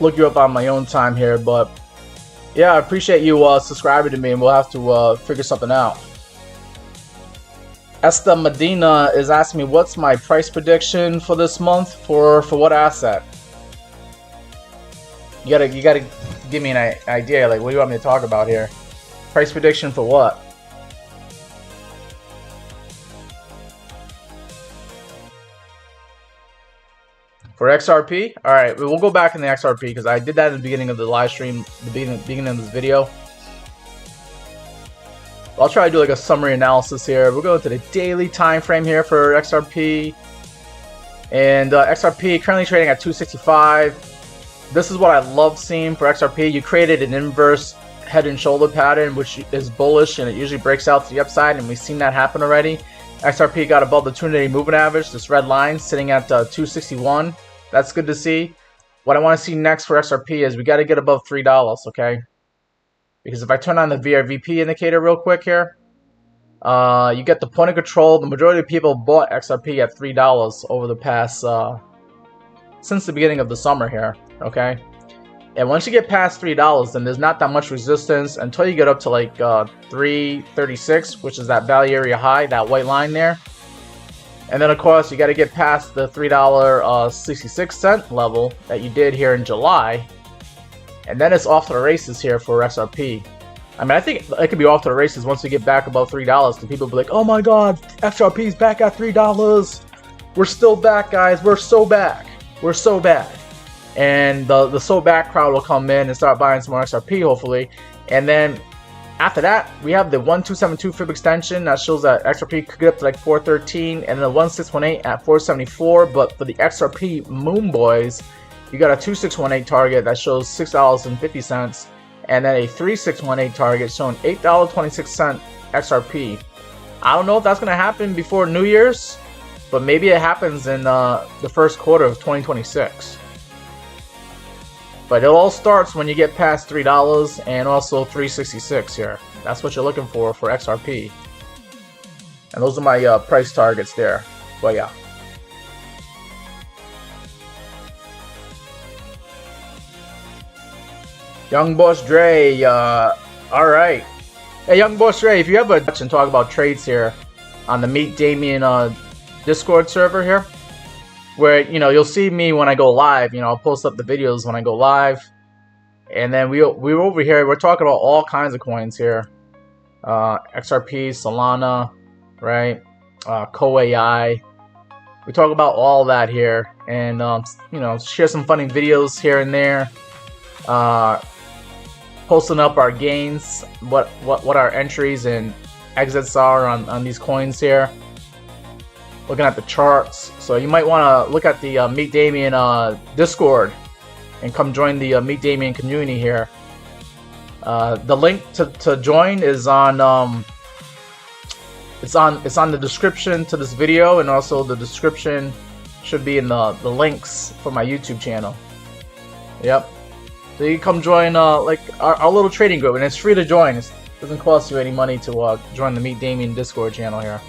look you up on my own time here, but yeah, I appreciate you subscribing to me, and we'll have to figure something out. Esther Medina is asking me what's my price prediction for this month for what asset. You gotta give me an idea. Like, what do you want me to talk about here? Price prediction for what? For XRP? Alright, we'll go back in the XRP because I did that in the beginning of the live stream, the beginning of this video. I'll try to do like a summary analysis here. We'll go to the daily time frame here for XRP. And XRP currently trading at 265. This is what I love seeing for XRP. You created an inverse head and shoulder pattern, which is bullish, and it usually breaks out to the upside, and we've seen that happen already. XRP got above the 200-day moving average, this red line sitting at 261. That's good to see. What I want to see next for XRP is we got to get above $3, okay? Because if I turn on the VRVP indicator real quick here, you get the point of control. The majority of people bought XRP at $3 over the past, since the beginning of the summer here, okay? And once you get past $3, then there's not that much resistance until you get up to like 336, which is that value area high, that white line there. And then of course you got to get past the $3.66 level that you did here in July, and then it's off to the races here for XRP. I mean, I think it could be off to the races once we get back above $3. Because people will be like, "Oh my God, XRP's back at $3. We're still back, guys. We're so back. We're so back." And the so back crowd will come in and start buying some more XRP, hopefully. And then after that, we have the 1272 fib extension that shows that XRP could get up to like 413, and then the 1618 at 474. But for the XRP Moon Boys, you got a 2618 target that shows $6.50, and then a 3618 target showing $8.26 XRP. I don't know if that's gonna happen before New Year's, but maybe it happens in the first quarter of 2026. But it all starts when you get past $3 and also 366 here. That's what you're looking for XRP. And those are my price targets there. But yeah. Young Boss Dre, alright. Hey Young Boss Dre, if you ever touch and talk about trades here on the Meet Damien Discord server here, where, you know, you'll see me when I go live. You know, I'll post up the videos when I go live. And then we're over here, we're talking about all kinds of coins here. XRP, Solana, right? CoAI. We talk about all that here. And, you know, share some funny videos here and there. Posting up our gains, what our entries and exits are on these coins here. Looking at the charts, so you might want to look at the Meet Damien Discord and come join the Meet Damien community here. The link to join is on it's on the description to this video, and also the description should be in the links for my YouTube channel. Yep. So you can come join like our little trading group, and it's free to join. It doesn't cost you any money to join the Meet Damien Discord channel here.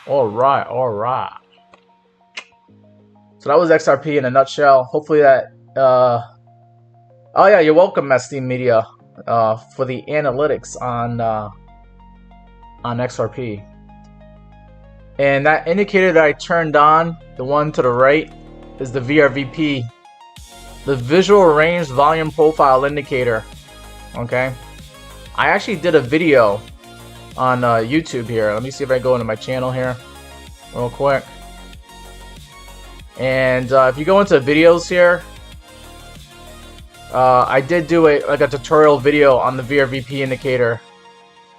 Alright. So that was XRP in a nutshell. Hopefully that oh yeah, you're welcome, SD Media, for the analytics on XRP. And that indicator that I turned on, the one to the right, is the VRVP, the Visual Range Volume Profile Indicator. Okay, I actually did a video on YouTube here. Let me see if I go into my channel here real quick. And if you go into videos here, I did do a tutorial video on the VRVP indicator.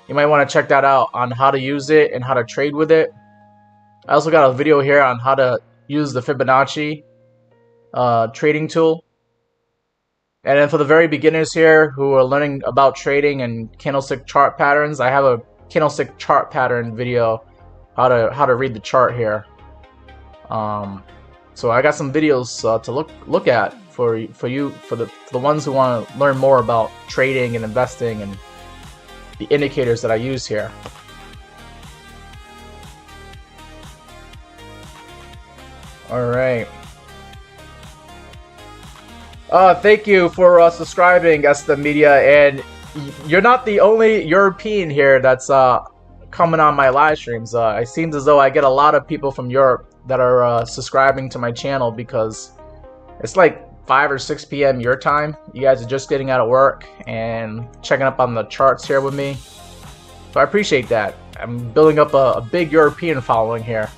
You might want to check that out on how to use it and how to trade with it. I also got a video here on how to use the Fibonacci trading tool. And then for the very beginners here who are learning about trading and candlestick chart patterns, I have a candlestick chart pattern video how to read the chart here. So I got some videos to look at for the ones who want to learn more about trading and investing and the indicators that I use here. All right. Thank you for subscribing, Esta Media, and you're not the only European here that's coming on my live streams. It seems as though I get a lot of people from Europe that are subscribing to my channel because it's like 5 or 6 p.m. your time. You guys are just getting out of work and checking up on the charts here with me. So I appreciate that. I'm building up a big European following here.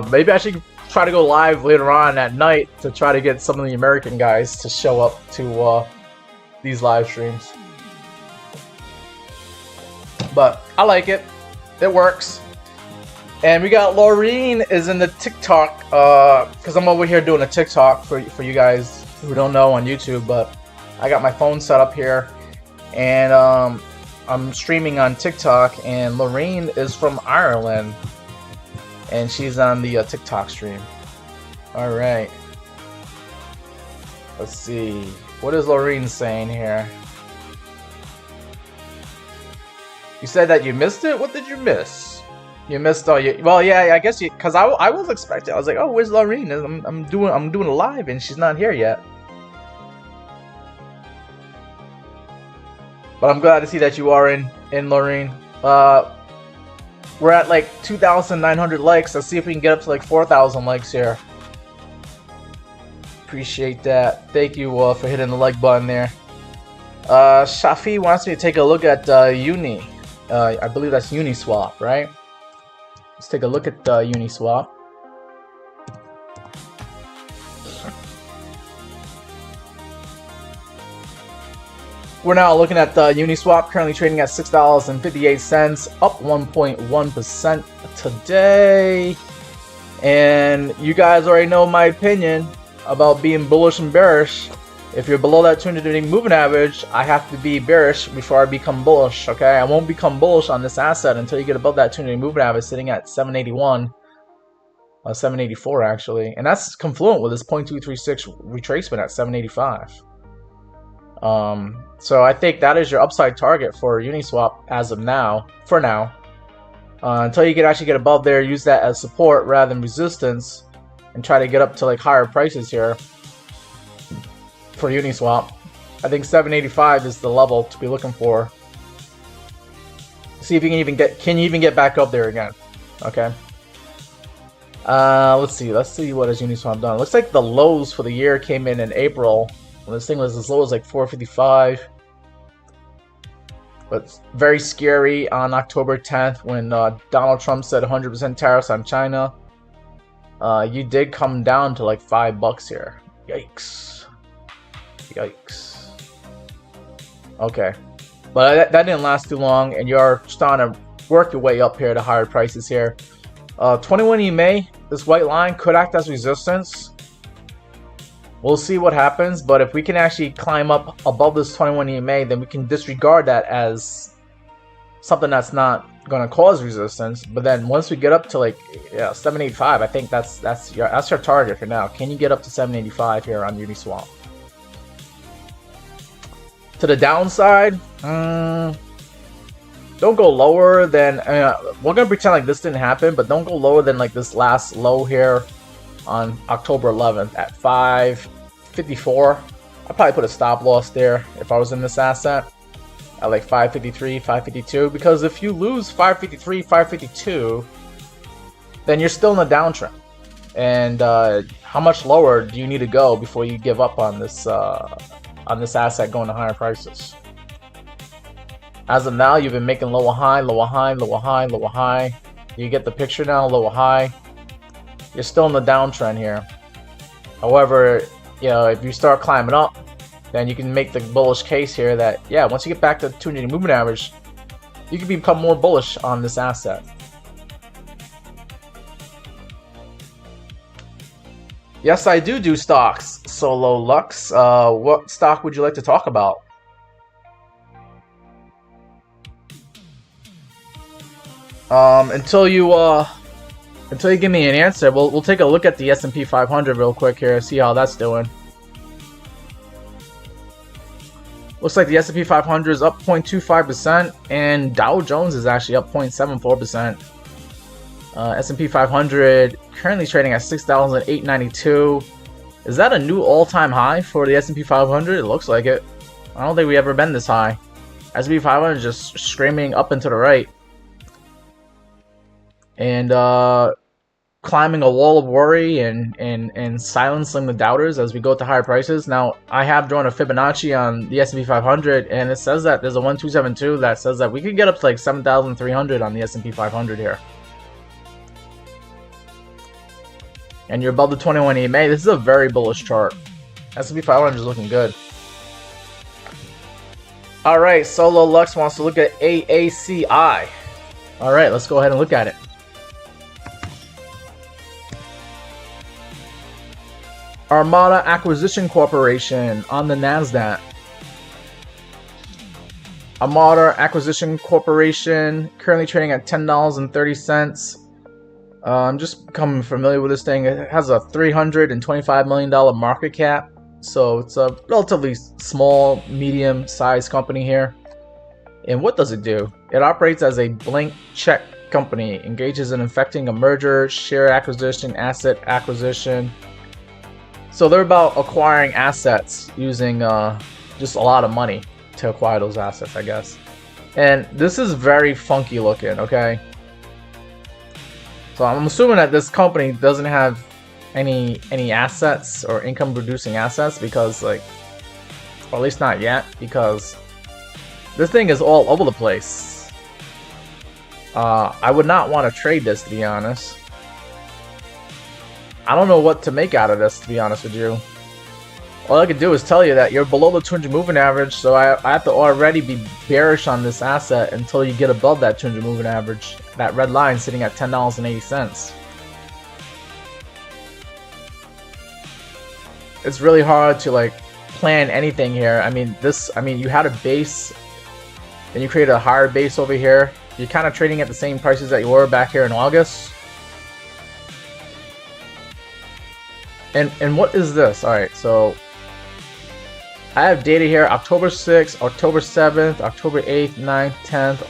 Maybe I should try to go live later on at night to try to get some of the American guys to show up to these live streams. But I like it. It works. And we got Laureen is in the TikTok, because I'm over here doing a TikTok for you guys who don't know on YouTube, but I got my phone set up here, and I'm streaming on TikTok, and Laureen is from Ireland, and she's on the TikTok stream. Alright. Let's see. What is Laureen saying here? You said that you missed it? What did you miss? You missed all your... Well, yeah, I guess you... Because I was expecting... I was like, oh, where's Laureen? I'm doing a live and she's not here yet. But I'm glad to see that you are in Laureen. We're at like 2,900 likes. Let's see if we can get up to like 4,000 likes here. Appreciate that. Thank you for hitting the like button there. Shafi wants me to take a look at Uni. I believe that's Uniswap, right? Let's take a look at Uniswap. We're now looking at Uniswap, currently trading at $6.58, up 1.1% today. And you guys already know my opinion about being bullish and bearish. If you're below that 200-day moving average, I have to be bearish before I become bullish, okay? I won't become bullish on this asset until you get above that 200-day moving average sitting at 781. 784 actually. And that's confluent with this 0.236 retracement at 785. So I think that is your upside target for Uniswap as of now, for now. Until you can actually get above there, use that as support rather than resistance, and try to get up to like higher prices here for Uniswap. I think 785 is the level to be looking for. See if you can you even get back up there again. Okay. Let's see what has Uniswap done. Looks like the lows for the year came in April. When this thing was as low as like 455. But very scary on October 10th when Donald Trump said 100% tariffs on China. You did come down to like $5 here. Yikes. Yikes. Okay. But that didn't last too long, and you're starting to work your way up here to higher prices here. 21 EMA, this white line could act as resistance. We'll see what happens, but if we can actually climb up above this 21 EMA, then we can disregard that as something that's not going to cause resistance. But then once we get up to like 785, I think that's your target for now. Can you get up to 785 here on Uniswap? To the downside, don't go lower than. We're gonna pretend like this didn't happen, but don't go lower than like this last low here on October 11th at 554. I'd probably put a stop loss there if I was in this asset at like 553, 552, because if you lose 553, 552, then you're still in a downtrend. And how much lower do you need to go before you give up on this asset going to higher prices? As of now, you've been making lower high, lower high, lower high, lower high. You get the picture now, lower high. You're still in the downtrend here. However, if you start climbing up, then you can make the bullish case here that, yeah, once you get back to the 200 moving average, you can become more bullish on this asset. Yes, I do stocks, Solo Lux. What stock would you like to talk about? Until you give me an answer, we'll take a look at the S&P 500 real quick here, see how that's doing. Looks like the S&P 500 is up 0.25%, and Dow Jones is actually up 0.74%. S&P 500 currently trading at 6,892. Is that a new all-time high for the S&P 500? It looks like it. I don't think we've ever been this high. S&P 500 is just screaming up and to the right. And climbing a wall of worry and silencing the doubters as we go to higher prices. Now, I have drawn a Fibonacci on the S&P 500, and it says that there's a 1272 that says that we could get up to like 7,300 on the S&P 500 here. And you're above the 21 EMA. This is a very bullish chart. S&P 500 is looking good. Alright, Solo Lux wants to look at AACI. Alright, let's go ahead and look at it. Armada Acquisition Corporation on the NASDAQ. Armada Acquisition Corporation currently trading at $10.30. I'm just becoming familiar with this thing. It has a $325 million market cap, so it's a relatively small, medium-sized company here. And what does it do? It operates as a blank check company, engages in effecting a merger, share acquisition, asset acquisition. So they're about acquiring assets using just a lot of money to acquire those assets, I guess. And this is very funky looking, okay? So I'm assuming that this company doesn't have any assets or income producing assets, because like, or at least not yet, because this thing is all over the place. I would not want to trade this, to be honest. I don't know what to make out of this, to be honest with you. All I could do is tell you that you're below the 200 moving average, so I have to already be bearish on this asset until you get above that 200 moving average. That red line sitting at $10.80. It's really hard to like plan anything here. I mean, you had a base, then you created a higher base over here. You're kind of trading at the same prices that you were back here in August. And what is this? Alright, so I have data here, October 6th, October 7th, October 8th, 9th, 10th.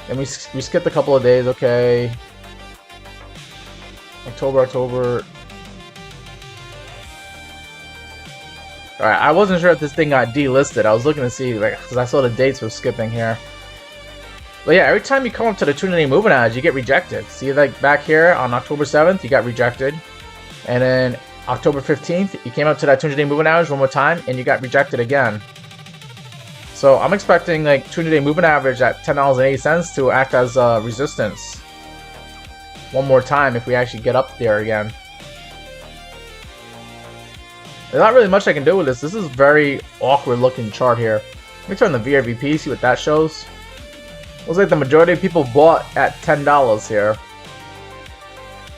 And we skipped a couple of days, okay. October. Alright, I wasn't sure if this thing got delisted. I was looking to see, like, because I saw the dates were skipping here. But yeah, every time you come up to the 200-day moving average, you get rejected. See, like, back here on October 7th, you got rejected. And then October 15th, you came up to that 200-day moving average one more time, and you got rejected again. So I'm expecting like 200-day moving average at $10.80 to act as resistance one more time if we actually get up there again. There's not really much I can do with this. This is a very awkward looking chart here. Let me turn the VRVP, see what that shows. Looks like the majority of people bought at $10 here.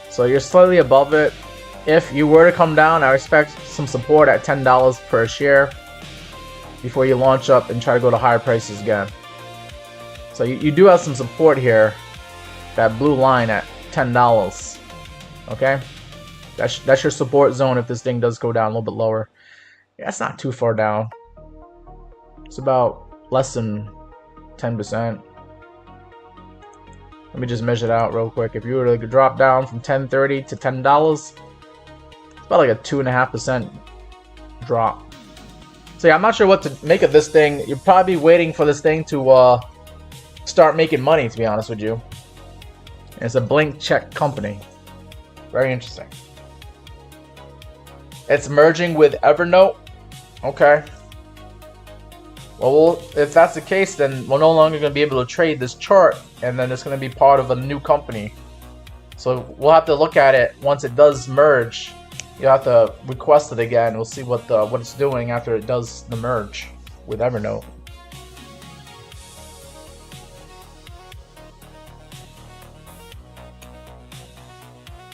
So you're slightly above it. If you were to come down, I expect some support at $10 per share before you launch up and try to go to higher prices again. So you do have some support here. That blue line at $10. Okay? That's your support zone if this thing does go down a little bit lower. Yeah, it's not too far down. It's about less than 10%. Let me just measure it out real quick. If you were to drop down from $10.30 to $10, about like a 2.5% drop. So yeah, I'm not sure what to make of this thing. You're probably waiting for this thing to start making money, to be honest with you. And it's a blank check company. Very interesting. It's merging with Evernote. Okay. Well, if that's the case, then we're no longer going to be able to trade this chart, and then it's going to be part of a new company. So we'll have to look at it once it does merge. You have to request it again. We'll see what it's doing after it does the merge with Evernote.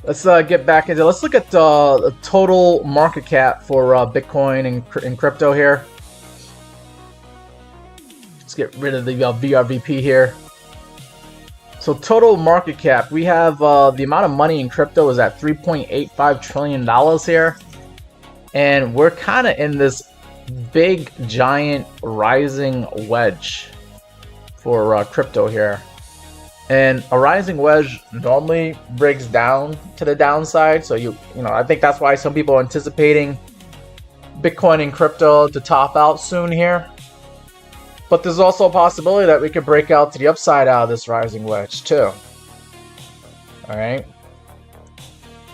Let's get back into. Let's look at the total market cap for Bitcoin and crypto here. Let's get rid of the VRVP here. So total market cap, we have the amount of money in crypto is at $3.85 trillion here, and we're kind of in this big giant rising wedge for crypto here. And a rising wedge normally breaks down to the downside, so you know, I think that's why some people are anticipating Bitcoin and crypto to top out soon here. But there's also a possibility that we could break out to the upside out of this rising wedge too. Alright.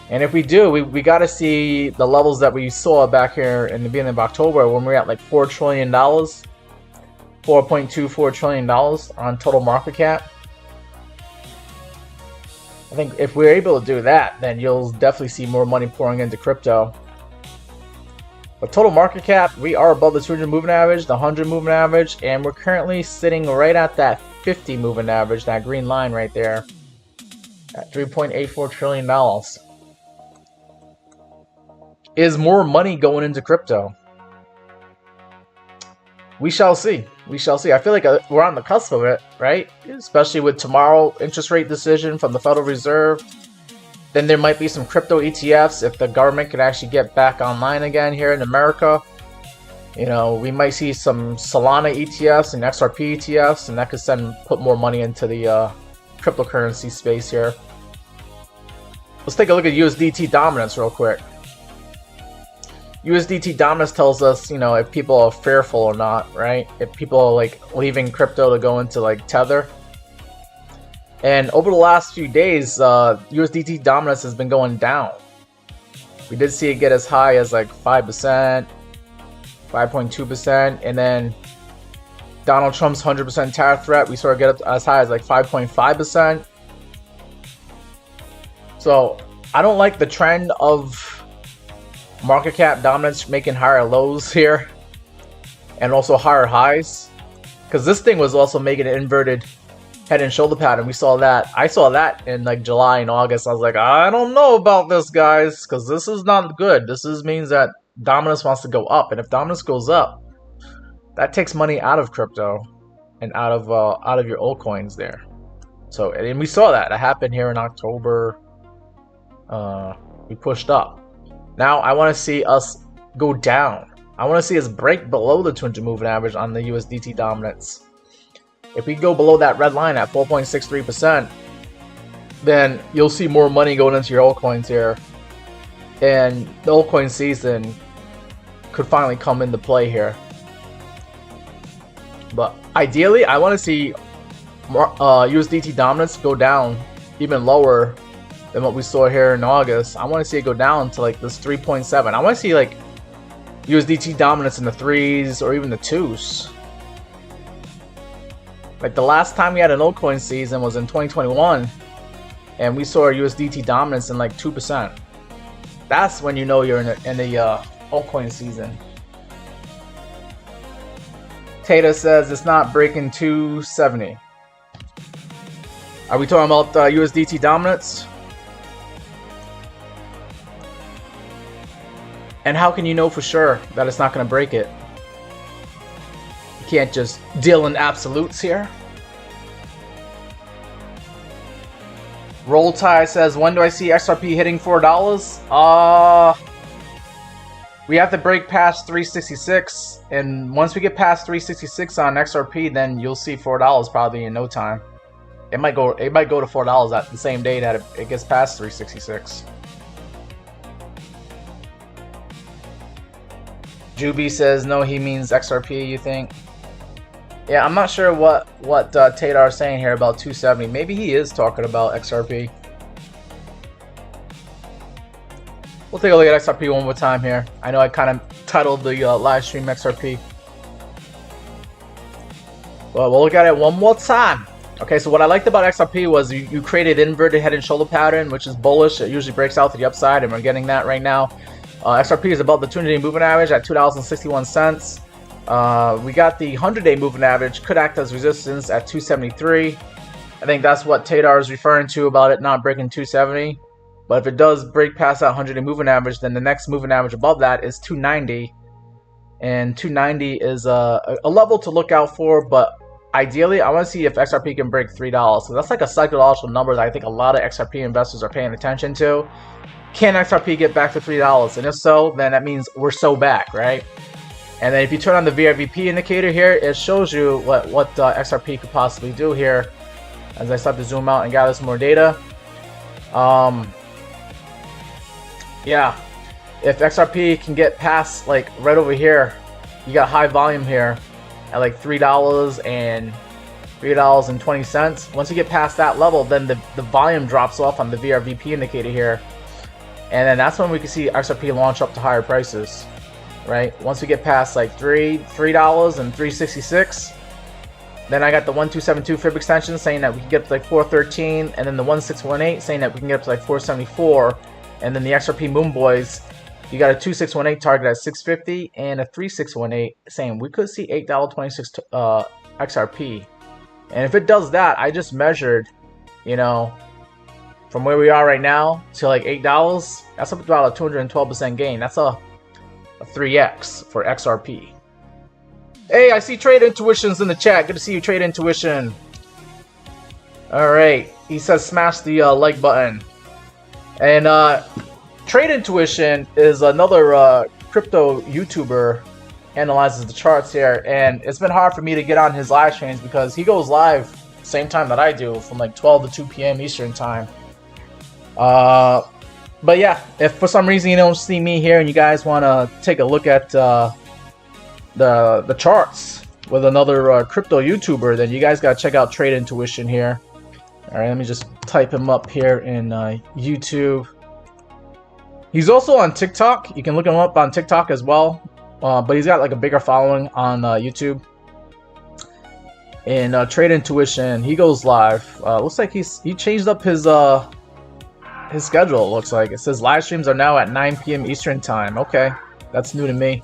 And if we do, we got to see the levels that we saw back here in the beginning of October when we were at like $4 trillion, $4.24 trillion on total market cap. I think if we're able to do that, then you'll definitely see more money pouring into crypto. But total market cap, we are above the 200 moving average, the 100 moving average, and we're currently sitting right at that 50 moving average, that green line right there, at $3.84 trillion. Is more money going into crypto? We shall see. We shall see. I feel like we're on the cusp of it, right? Especially with tomorrow interest rate decision from the Federal Reserve. Then there might be some crypto ETFs if the government could actually get back online again here in America. You know, we might see some Solana ETFs and XRP ETFs, and that could put more money into the cryptocurrency space here. Let's take a look at USDT dominance real quick. USDT dominance tells us, you know, if people are fearful or not, right? If people are like leaving crypto to go into like Tether. And over the last few days, USDT dominance has been going down. We did see it get as high as like 5%, 5.2%, and then Donald Trump's 100% tariff threat, we saw it get up as high as like 5.5%. So I don't like the trend of market cap dominance making higher lows here and also higher highs, because this thing was also making an inverted head and shoulder pattern. We saw that. I saw that in like July and August. I was like, I don't know about this, guys, because this is not good. This means that dominance wants to go up, and if dominance goes up, that takes money out of crypto and out of your altcoins there. So, and we saw that happened here in October. We pushed up. Now I want to see us go down. I want to see us break below the 200 moving average on the USDT dominance. If we go below that red line at 4.63%, then you'll see more money going into your altcoins here, and the altcoin season could finally come into play here. But ideally, I want to see USDT dominance go down even lower than what we saw here in August. I want to see it go down to like this 3.7. I want to see like USDT dominance in the 3s or even the 2s. Like the last time we had an altcoin season was in 2021, and we saw USDT dominance in like 2%. That's when you know you're in the altcoin season. Tata says it's not breaking 270. Are we talking about USDT dominance? And how can you know for sure that it's not going to break it? You can't just deal in absolutes here. Roll Tide says, when do I see XRP hitting $4? We have to break past 366, and once we get past 366 on XRP, then you'll see $4 probably in no time. It might go to $4 at the same day that it gets past 366. Juby says no, he means XRP, you think? Yeah, I'm not sure what Tadar is saying here about 270. Maybe he is talking about XRP. We'll take a look at XRP one more time here. I know I kind of titled the live stream XRP. Well, we'll look at it one more time. Okay, so what I liked about XRP was you created inverted head and shoulder pattern, which is bullish. It usually breaks out to the upside, and we're getting that right now. XRP is above the 200-day moving average at $2.61. We got the 100-day moving average, could act as resistance at 273. I think that's what Tadar is referring to about it not breaking 270. But if it does break past that 100-day moving average, then the next moving average above that is 290. And 290 is a level to look out for, but ideally, I want to see if XRP can break $3. So that's like a psychological number that I think a lot of XRP investors are paying attention to. Can XRP get back to $3? And if so, then that means we're so back, right? And then if you turn on the VRVP indicator here, it shows you what XRP could possibly do here. As I start to zoom out and gather some more data. Yeah, if XRP can get past, like, right over here, you got high volume here at like $3 and $3.20. Once you get past that level, then the volume drops off on the VRVP indicator here. And then that's when we can see XRP launch up to higher prices, right? Once we get past like $3 and $3.66, then I got the 1272 fib extension saying that we can get up to like 413, and then the 1618 saying that we can get up to like 474, and then the XRP Moon Boys, you got a 2618 target at 650 and a 3618 saying we could see $8.26 XRP. And if it does that, I just measured, you know, from where we are right now to like $8, that's about a 212% gain. That's a 3x for XRP. Hey, I see Trade Intuition's in the chat. Good to see you, Trade Intuition. Alright, he says smash the like button. And Trade Intuition is another crypto YouTuber, analyzes the charts here, and it's been hard for me to get on his live streams because he goes live same time that I do, from like 12 to 2 p.m. Eastern time. But yeah, if for some reason you don't see me here and you guys want to take a look at the charts with another crypto YouTuber, then you guys gotta check out Trade Intuition here. All right, let me just type him up here in YouTube. He's also on TikTok. You can look him up on TikTok as well, but he's got like a bigger following on YouTube. And Trade Intuition, he goes live. Looks like he changed up his schedule. It looks like it says live streams are now at 9 p.m. Eastern time. Okay, that's new to me.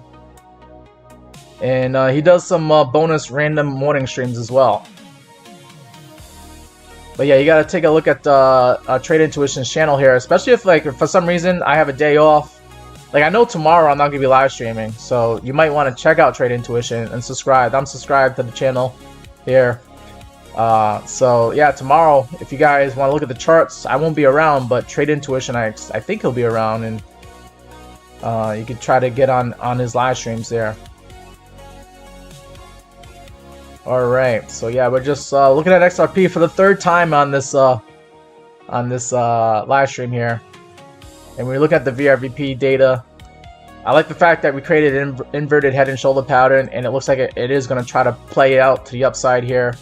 And he does some bonus random morning streams as well. But yeah, you gotta take a look at Trade Intuition's channel here, especially if like for some reason I have a day off. Like I know tomorrow I'm not gonna be live streaming, so you might want to check out Trade Intuition and subscribe. I'm subscribed to the channel here. So yeah, tomorrow if you guys want to look at the charts, I won't be around, but Trade Intuition, I think he'll be around, and you can try to get on his live streams there. Alright, so yeah, we're just looking at XRP for the third time on this live stream here. And we look at the VRVP data. I like the fact that we created an inverted head and shoulder pattern, and it looks like it is going to try to play out to the upside here.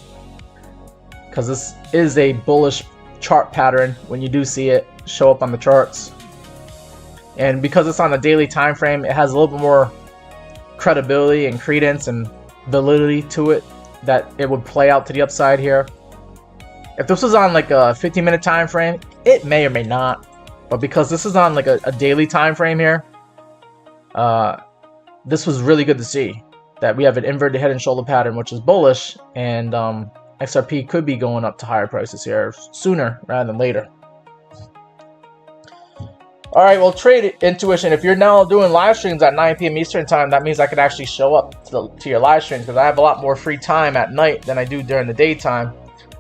Because this is a bullish chart pattern when you do see it show up on the charts. And because it's on a daily time frame, it has a little bit more credibility and credence and validity to it, that it would play out to the upside here. If this was on like a 15-minute time frame, it may or may not. But because this is on like a daily time frame here, this was really good to see that we have an inverted head and shoulder pattern, which is bullish, and XRP could be going up to higher prices here sooner rather than later. Alright, well, Trade Intuition, if you're now doing live streams at 9 p.m. Eastern time, that means I could actually show up to your live streams, because I have a lot more free time at night than I do during the daytime.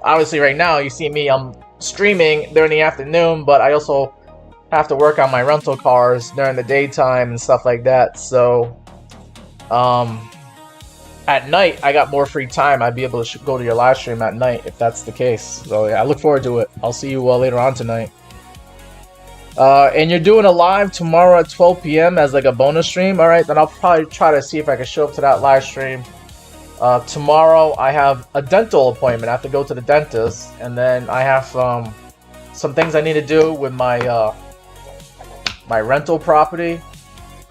Obviously, right now, you see me, I'm streaming during the afternoon, but I also have to work on my rental cars during the daytime and stuff like that. So, at night, I got more free time. I'd be able to go to your live stream at night if that's the case. So, yeah, I look forward to it. I'll see you later on tonight. And you're doing a live tomorrow at 12 p.m. as like a bonus stream. Alright, then I'll probably try to see if I can show up to that live stream. Tomorrow I have a dental appointment. I have to go to the dentist. And then I have some things I need to do with my my rental property.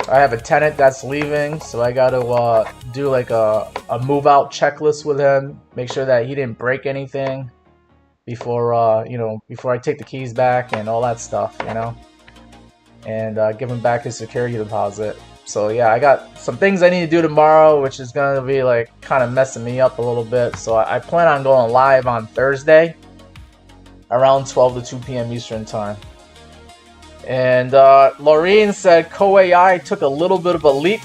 I have a tenant that's leaving, so I gotta do like a move out checklist with him. Make sure that he didn't break anything before before I take the keys back and all that stuff, and give him back his security deposit. So yeah, I got some things I need to do tomorrow, which is gonna be like kind of messing me up a little bit. So I plan on going live on Thursday around 12 to 2 p.m. Eastern time. And Laureen said CoAI took a little bit of a leap.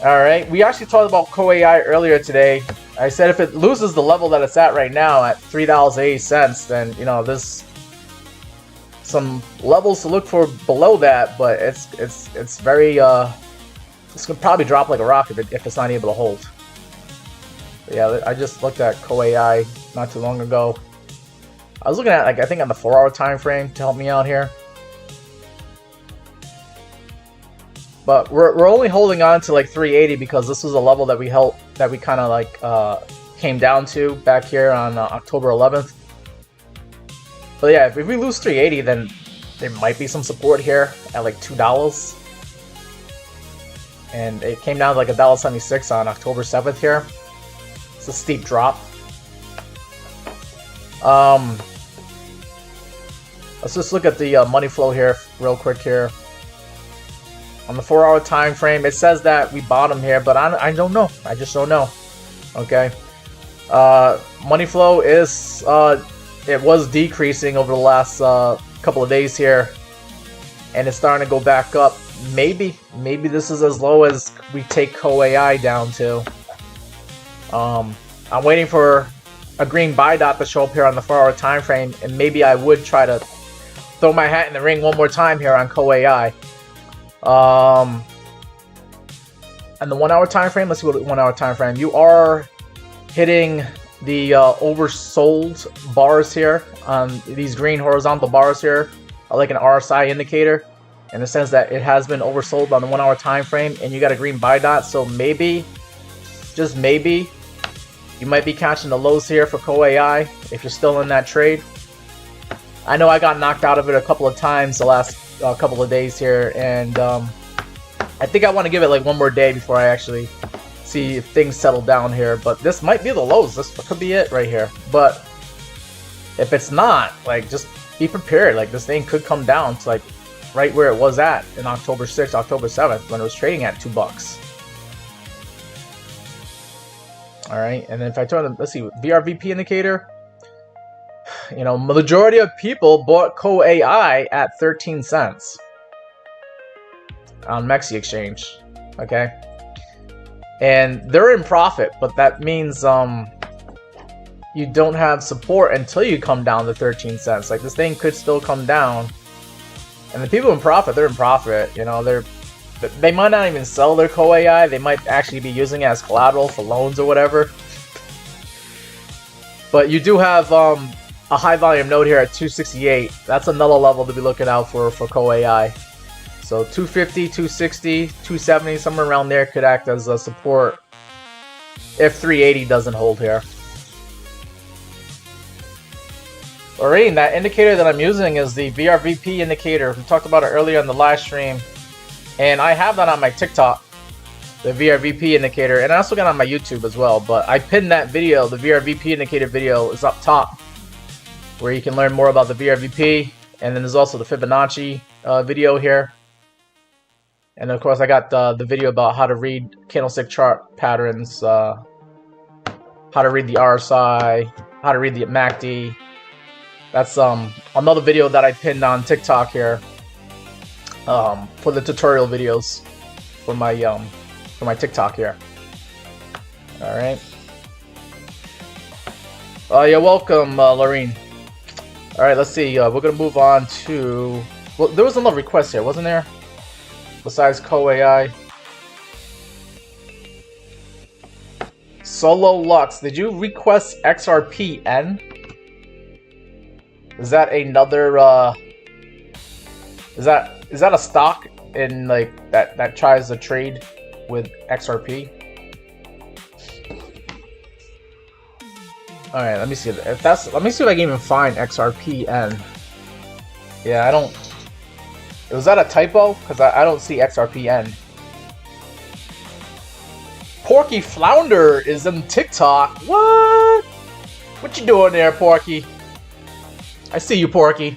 Alright, we actually talked about CoAI earlier today. I said if it loses the level that it's at right now at $3.80, then, you know, there's some levels to look for below that, but it's very, it's gonna probably drop like a rock if it's not able to hold. But yeah, I just looked at CoAI not too long ago. I was looking at, like, I think on the 4-hour time frame to help me out here. But we're only holding on to like 380 because this was a level that we kind of like came down to back here on October 11th. But yeah, if we lose 380, then there might be some support here at like $2. And it came down to like $1.76 on October 7th here. It's a steep drop. Let's just look at the money flow here real quick here. On the 4-hour time frame, it says that we bottom here, but I don't know. I just don't know. Okay. Money flow is it was decreasing over the last couple of days here, and it's starting to go back up. Maybe this is as low as we take CoAI down to. I'm waiting for a green buy dot to show up here on the 4-hour time frame, and maybe I would try to throw my hat in the ring one more time here on CoAI. And the 1-hour time frame, let's see what the 1-hour time frame. You are hitting the oversold bars here on these green horizontal bars here, like an RSI indicator, in the sense that it has been oversold on the 1-hour time frame, and you got a green buy dot. So maybe, just maybe, you might be catching the lows here for CoAI if you're still in that trade. I know I got knocked out of it a couple of times the last couple of days here, and I think I want to give it like one more day before I actually see if things settle down here. But this might be the lows. This could be it right here. But if it's not, like, just be prepared. Like, this thing could come down to like right where it was at in October 6th, October 7th, when it was trading at $2. All right, and then if I turn the, let's see, VRVP indicator. You know, majority of people bought CoAI at 13 cents on Mexi Exchange, okay? And they're in profit, but that means you don't have support until you come down to 13 cents. Like, this thing could still come down, and the people in profit, they're in profit. You know, they might not even sell their CoAI. They might actually be using it as collateral for loans or whatever. But you do have a high volume node here at 268. That's another level to be looking out for CoAI. So 250, 260, 270, somewhere around there could act as a support if 380 doesn't hold here. Alright, that indicator that I'm using is the VRVP indicator. We talked about it earlier in the live stream, and I have that on my TikTok, the VRVP indicator, and I also got it on my YouTube as well. But I pinned that video. The VRVP indicator video is up top, where you can learn more about the VRVP, and then there's also the Fibonacci video here. And of course I got the video about how to read candlestick chart patterns, how to read the RSI, how to read the MACD. That's another video that I pinned on TikTok here for the tutorial videos for my TikTok here. Alright. You're welcome, Lorene. Alright, let's see. We're going to move on to... Well, there was another request here, wasn't there? Besides CoAI. Solo Lux, did you request XRPN? Is that another, Is that a stock in, like, that tries to trade with XRP? Alright, let me see if that's... Let me see if I can even find XRPN. Yeah, I don't... Was that a typo? Because I don't see XRPN. Porky Flounder is in TikTok. What? What you doing there, Porky? I see you, Porky.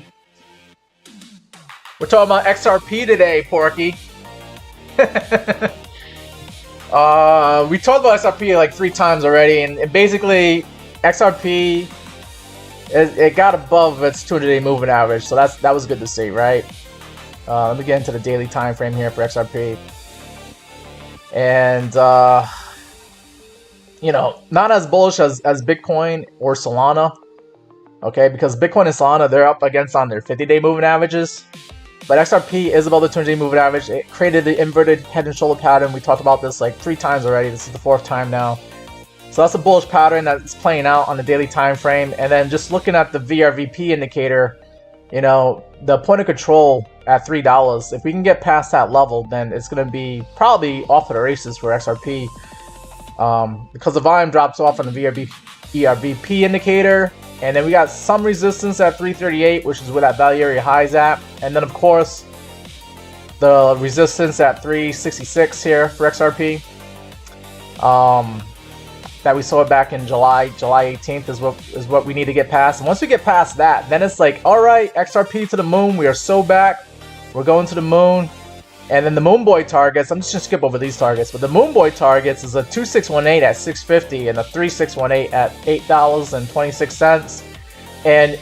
We're talking about XRP today, Porky. We talked about XRP like 3 times already, and basically XRP it got above its 200-day moving average, so that was good to see, right? Let me get into the daily time frame here for XRP. And you know, not as bullish as Bitcoin or Solana, okay? Because Bitcoin and Solana, they're up against on their 50-day moving averages. But XRP is above the 200-day moving average. It created the inverted head and shoulder pattern. We talked about this like 3 times already. This is the 4th time now. So that's a bullish pattern that's playing out on the daily time frame. And then just looking at the VRVP indicator, you know, the point of control at $3. If we can get past that level, then it's going to be probably off of the races for XRP. Because the volume drops off on the VRVP indicator. And then we got some resistance at 338, which is where that value area high is at. And then, of course, the resistance at 366 here for XRP. That we saw back in July 18th is what we need to get past. And once we get past that, then it's like, all right, XRP to the moon. We are so back. We're going to the moon. And then the Moon Boy targets, I'm just going to skip over these targets, but the Moon Boy targets is a 2618 at $6.50 and a 3618 at $8.26. And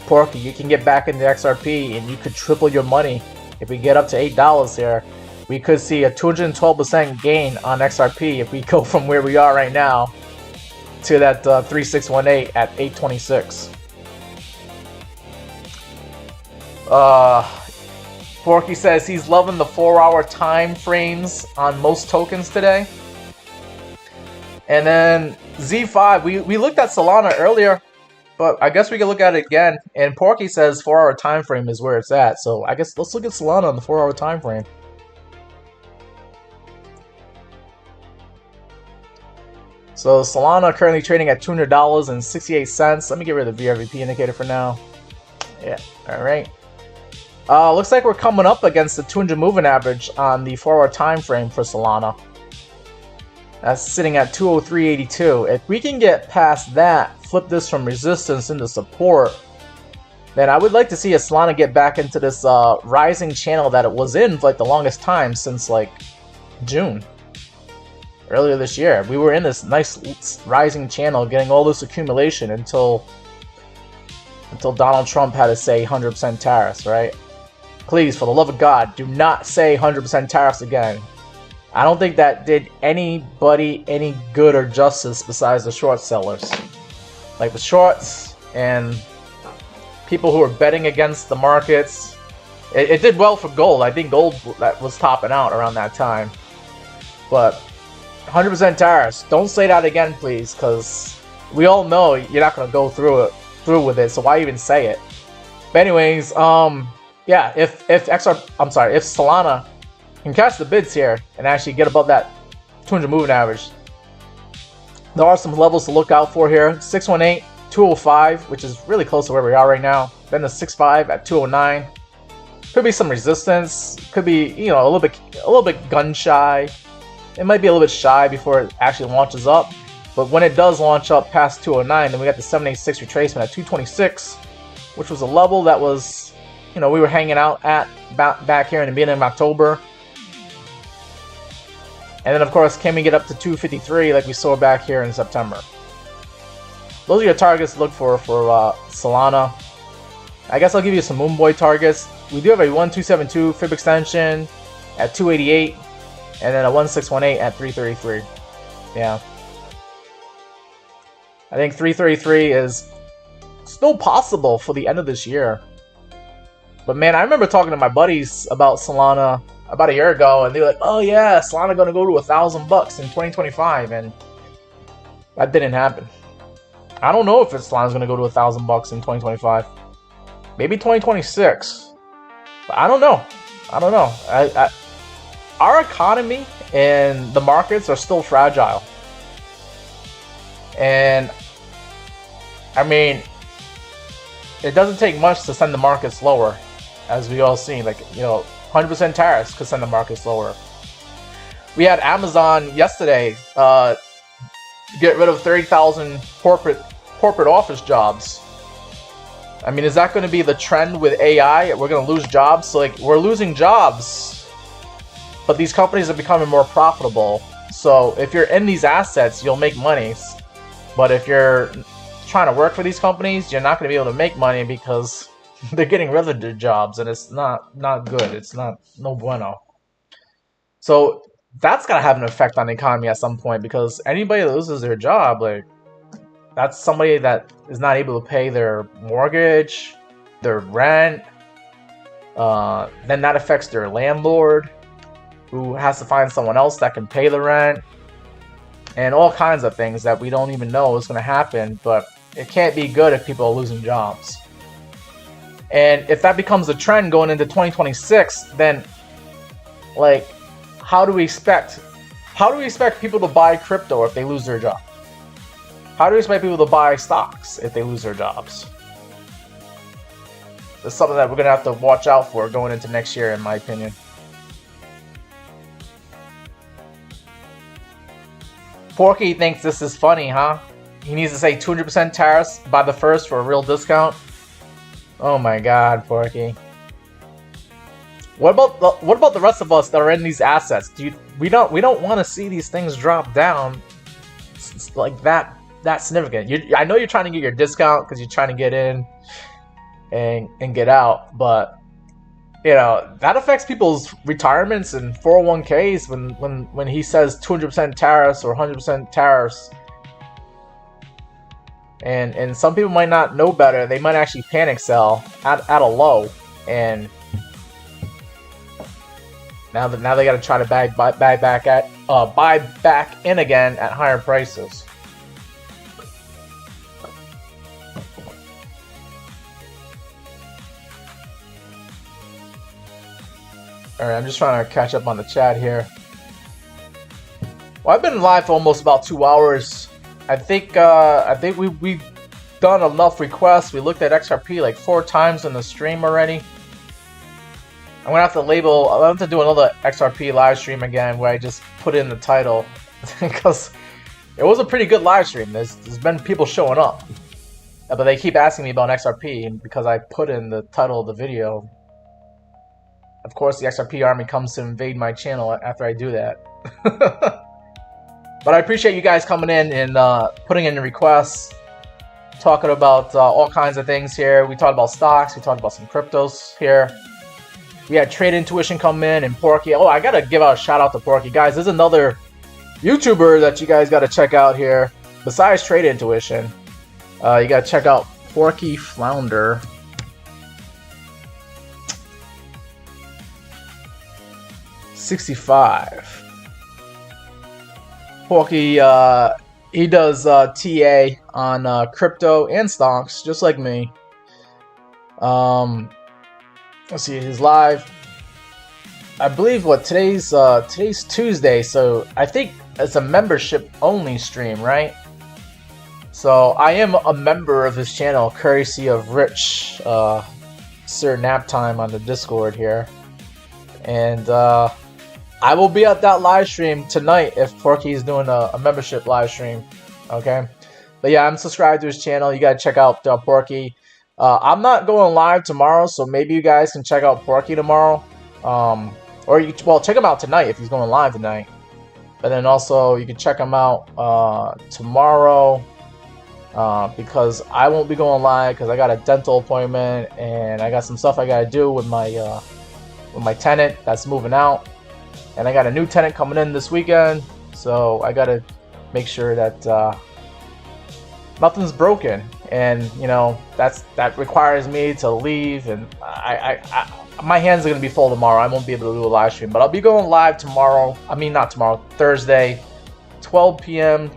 Porky, you can get back into XRP and you could triple your money. If we get up to $8 here, we could see a 212% gain on XRP if we go from where we are right now to that 3618 at $8.26. Forky says he's loving the 4-hour time frames on most tokens today. And then Z5, we looked at Solana earlier, but I guess we can look at it again. And Porky says 4-hour time frame is where it's at. So I guess let's look at Solana on the 4-hour time frame. So Solana currently trading at $200.68. Let me get rid of the VRVP indicator for now. Yeah, all right. Looks like we're coming up against the 200 moving average on the 4-hour time frame for Solana. That's sitting at 203.82. If we can get past that, flip this from resistance into support, then I would like to see a Solana get back into this rising channel that it was in for like the longest time since like June. Earlier this year, we were in this nice rising channel, getting all this accumulation until Donald Trump had to say 100% tariffs, right? Please, for the love of God, do not say 100% tariffs again. I don't think that did anybody any good or justice besides the short sellers. Like the shorts and people who were betting against the markets. It did well for gold. I think gold was topping out around that time. But 100% tariffs. Don't say that again, please, because we all know you're not going to go through with it, so why even say it? But anyways, yeah, if Solana can catch the bids here and actually get above that 200 moving average, there are some levels to look out for here. 618, 205, which is really close to where we are right now. Then the 65 at 209. Could be some resistance. Could be, you know, a little bit gun shy. It might be a little bit shy before it actually launches up. But when it does launch up past 209, then we got the 786 retracement at 226, which was a level that was, you know, we were hanging out at back here in the beginning of October. And then, of course, can we get up to 253 like we saw back here in September? Those are your targets to look for Solana. I guess I'll give you some Moon Boy targets. We do have a 1272 fib extension at 288, and then a 1618 at 333. Yeah. I think 333 is still possible for the end of this year. But man, I remember talking to my buddies about Solana about a year ago, and they were like, "Oh yeah, Solana gonna go to $1,000 in 2025," and that didn't happen. I don't know if Solana's gonna go to $1,000 in 2025. Maybe 2026, but I don't know. Our economy and the markets are still fragile, and I mean, it doesn't take much to send the markets lower, as we all see. Like, you know, 100% tariffs could send the markets lower. We had Amazon yesterday get rid of 30,000 corporate office jobs. I mean, is that going to be the trend with AI? We're going to lose jobs? So, like, we're losing jobs, but these companies are becoming more profitable. So if you're in these assets, you'll make money. But if you're trying to work for these companies, you're not going to be able to make money because they're getting rid of their jobs, and it's not good. It's no bueno. So that's gotta have an effect on the economy at some point, because anybody that loses their job, like, that's somebody that is not able to pay their mortgage, their rent. Then that affects their landlord, who has to find someone else that can pay the rent, and all kinds of things that we don't even know is going to happen. But it can't be good if people are losing jobs. And if that becomes a trend going into 2026, then, like, how do we expect people to buy crypto if they lose their job? How do we expect people to buy stocks if they lose their jobs? That's something that we're going to have to watch out for going into next year, in my opinion. Porky thinks this is funny, huh? He needs to say 200% tariffs by the 1st for a real discount. Oh my god, Porky. What about the rest of us that are in these assets? We don't want to see these things drop down. It's like that significant. I know you're trying to get your discount because you're trying to get in and get out, but you know that affects people's retirements and 401ks when he says 200% tariffs or 100% tariffs. And some people might not know better. They might actually panic sell at a low, and now they got to try to buy back in again at higher prices. All right, I'm just trying to catch up on the chat here. Well, I've been live for almost about 2 hours. I think we've done enough requests. We looked at XRP like 4 times in the stream already. I'm gonna have to do another XRP live stream again where I just put in the title because it was a pretty good live stream. There's been people showing up, but they keep asking me about XRP, and because I put in the title of the video, of course the XRP army comes to invade my channel after I do that. But I appreciate you guys coming in and putting in the requests, talking about all kinds of things here. We talked about stocks, we talked about some cryptos here. We had Trade Intuition come in and Porky. Oh, I gotta give out a shout out to Porky. Guys, there's another YouTuber that you guys gotta check out here. Besides Trade Intuition, you gotta check out Porky Flounder. $65. Porky, he does TA on crypto and stocks, just like me. Let's see, he's live. I believe today's Tuesday, so I think it's a membership only stream, right? So I am a member of his channel, courtesy of Rich, Sir Naptime on the Discord here, and I will be at that live stream tonight if Porky is doing a membership live stream. Okay, but yeah, I'm subscribed to his channel. You gotta check out Porky. I'm not going live tomorrow, so maybe you guys can check out Porky tomorrow. Or check him out tonight if he's going live tonight. But then also you can check him out tomorrow because I won't be going live because I got a dental appointment and I got some stuff I gotta do with my tenant that's moving out, and I got a new tenant coming in this weekend, so I gotta make sure that nothing's broken. And you know that requires me to leave, and my hands are gonna be full tomorrow. I won't be able to do a live stream, but I'll be going live tomorrow. I mean, not tomorrow, Thursday, 12 p.m.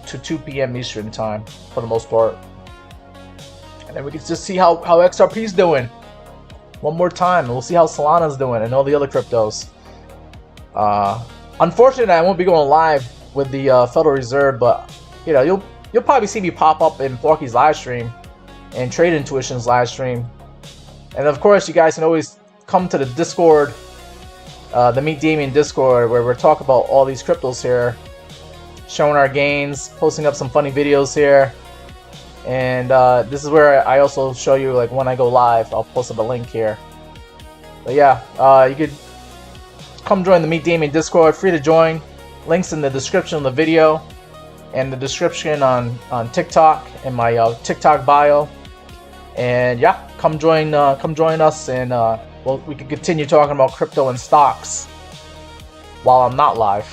to 2 p.m. Eastern time for the most part, and then we can just see how XRP's doing one more time, and we'll see how Solana's doing and all the other cryptos. Unfortunately, I won't be going live with the Federal Reserve, but you know You'll probably see me pop up in Porky's live stream and Trade Intuition's live stream. And of course, you guys can always come to the Discord, the Meet Damien Discord, where we're talking about all these cryptos here, showing our gains, posting up some funny videos here. And this is where I also show you, like, when I go live. I'll post up a link here. But yeah, you could come join the Meet Damien Discord, free to join. Links in the description of the video. and the description on TikTok and my TikTok bio. And yeah, come join us, and well, we can continue talking about crypto and stocks while I'm not live.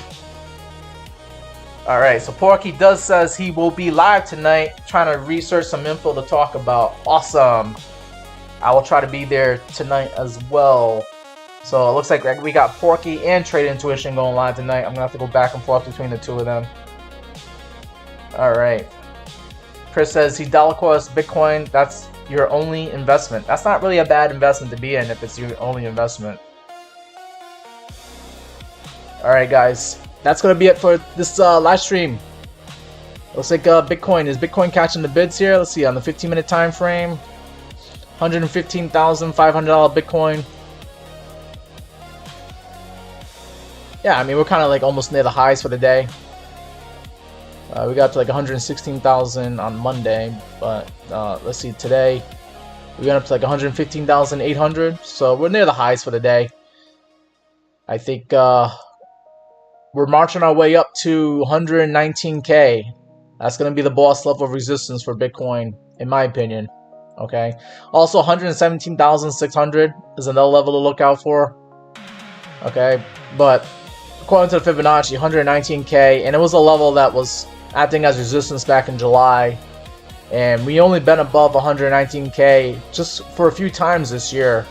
All right, so Porky does says he will be live tonight, trying to research some info to talk about. Awesome. I will try to be there tonight as well. So it looks like we got Porky and Trade Intuition going live tonight. I'm gonna have to go back and forth between the two of them. All right. Chris says he dollar cost Bitcoin. That's your only investment. That's not really a bad investment to be in if it's your only investment. All right, guys. That's gonna be it for this live stream. Looks like Bitcoin is catching the bids here. Let's see on the 15-minute time frame. $115,500 Bitcoin. Yeah, I mean we're kind of like almost near the highs for the day. We got to like 116,000 on Monday, but let's see, today we went up to like 115,800. So we're near the highs for the day. I think we're marching our way up to 119K. That's going to be the boss level of resistance for Bitcoin, in my opinion. Okay. Also, 117,600 is another level to look out for. Okay. But according to the Fibonacci, 119K, and it was a level that was acting as resistance back in July. And we only been above 119K just for a few times this year.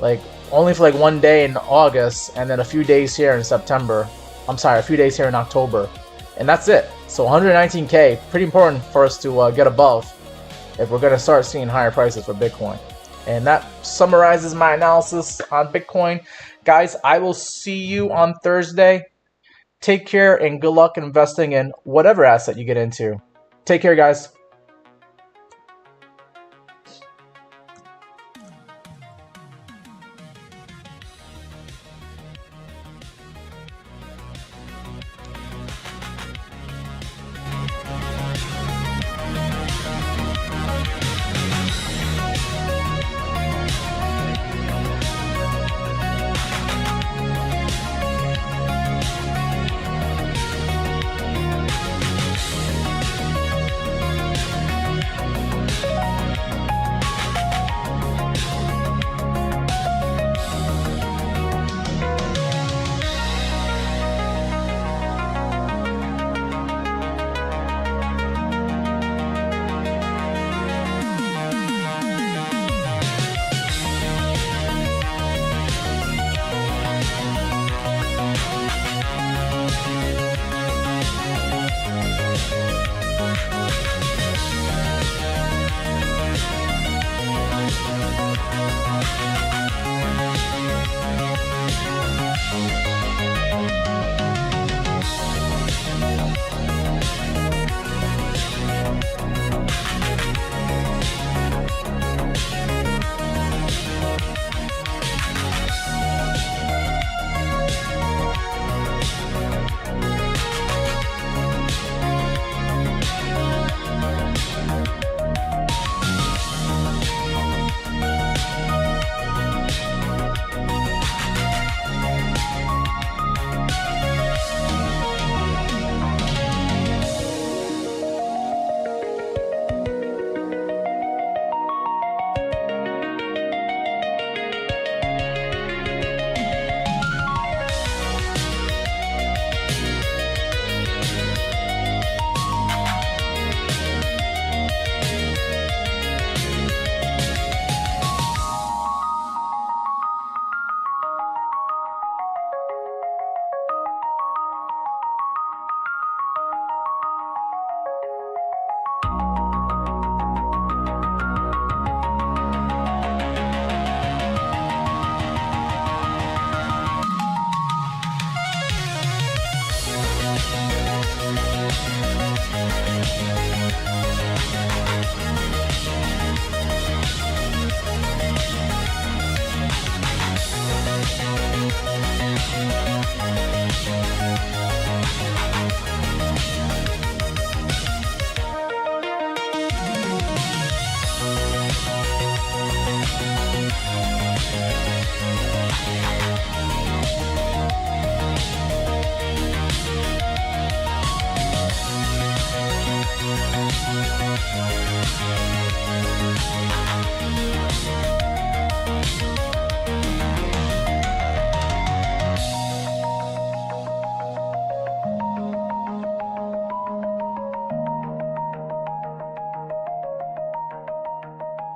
Like, only for like one day in August, and then a few days here in September. I'm sorry, a few days here in October, and that's it. So 119K, pretty important for us to get above if we're going to start seeing higher prices for Bitcoin. And that summarizes my analysis on Bitcoin. Guys, I will see you on Thursday. Take care and good luck investing in whatever asset you get into. Take care, guys.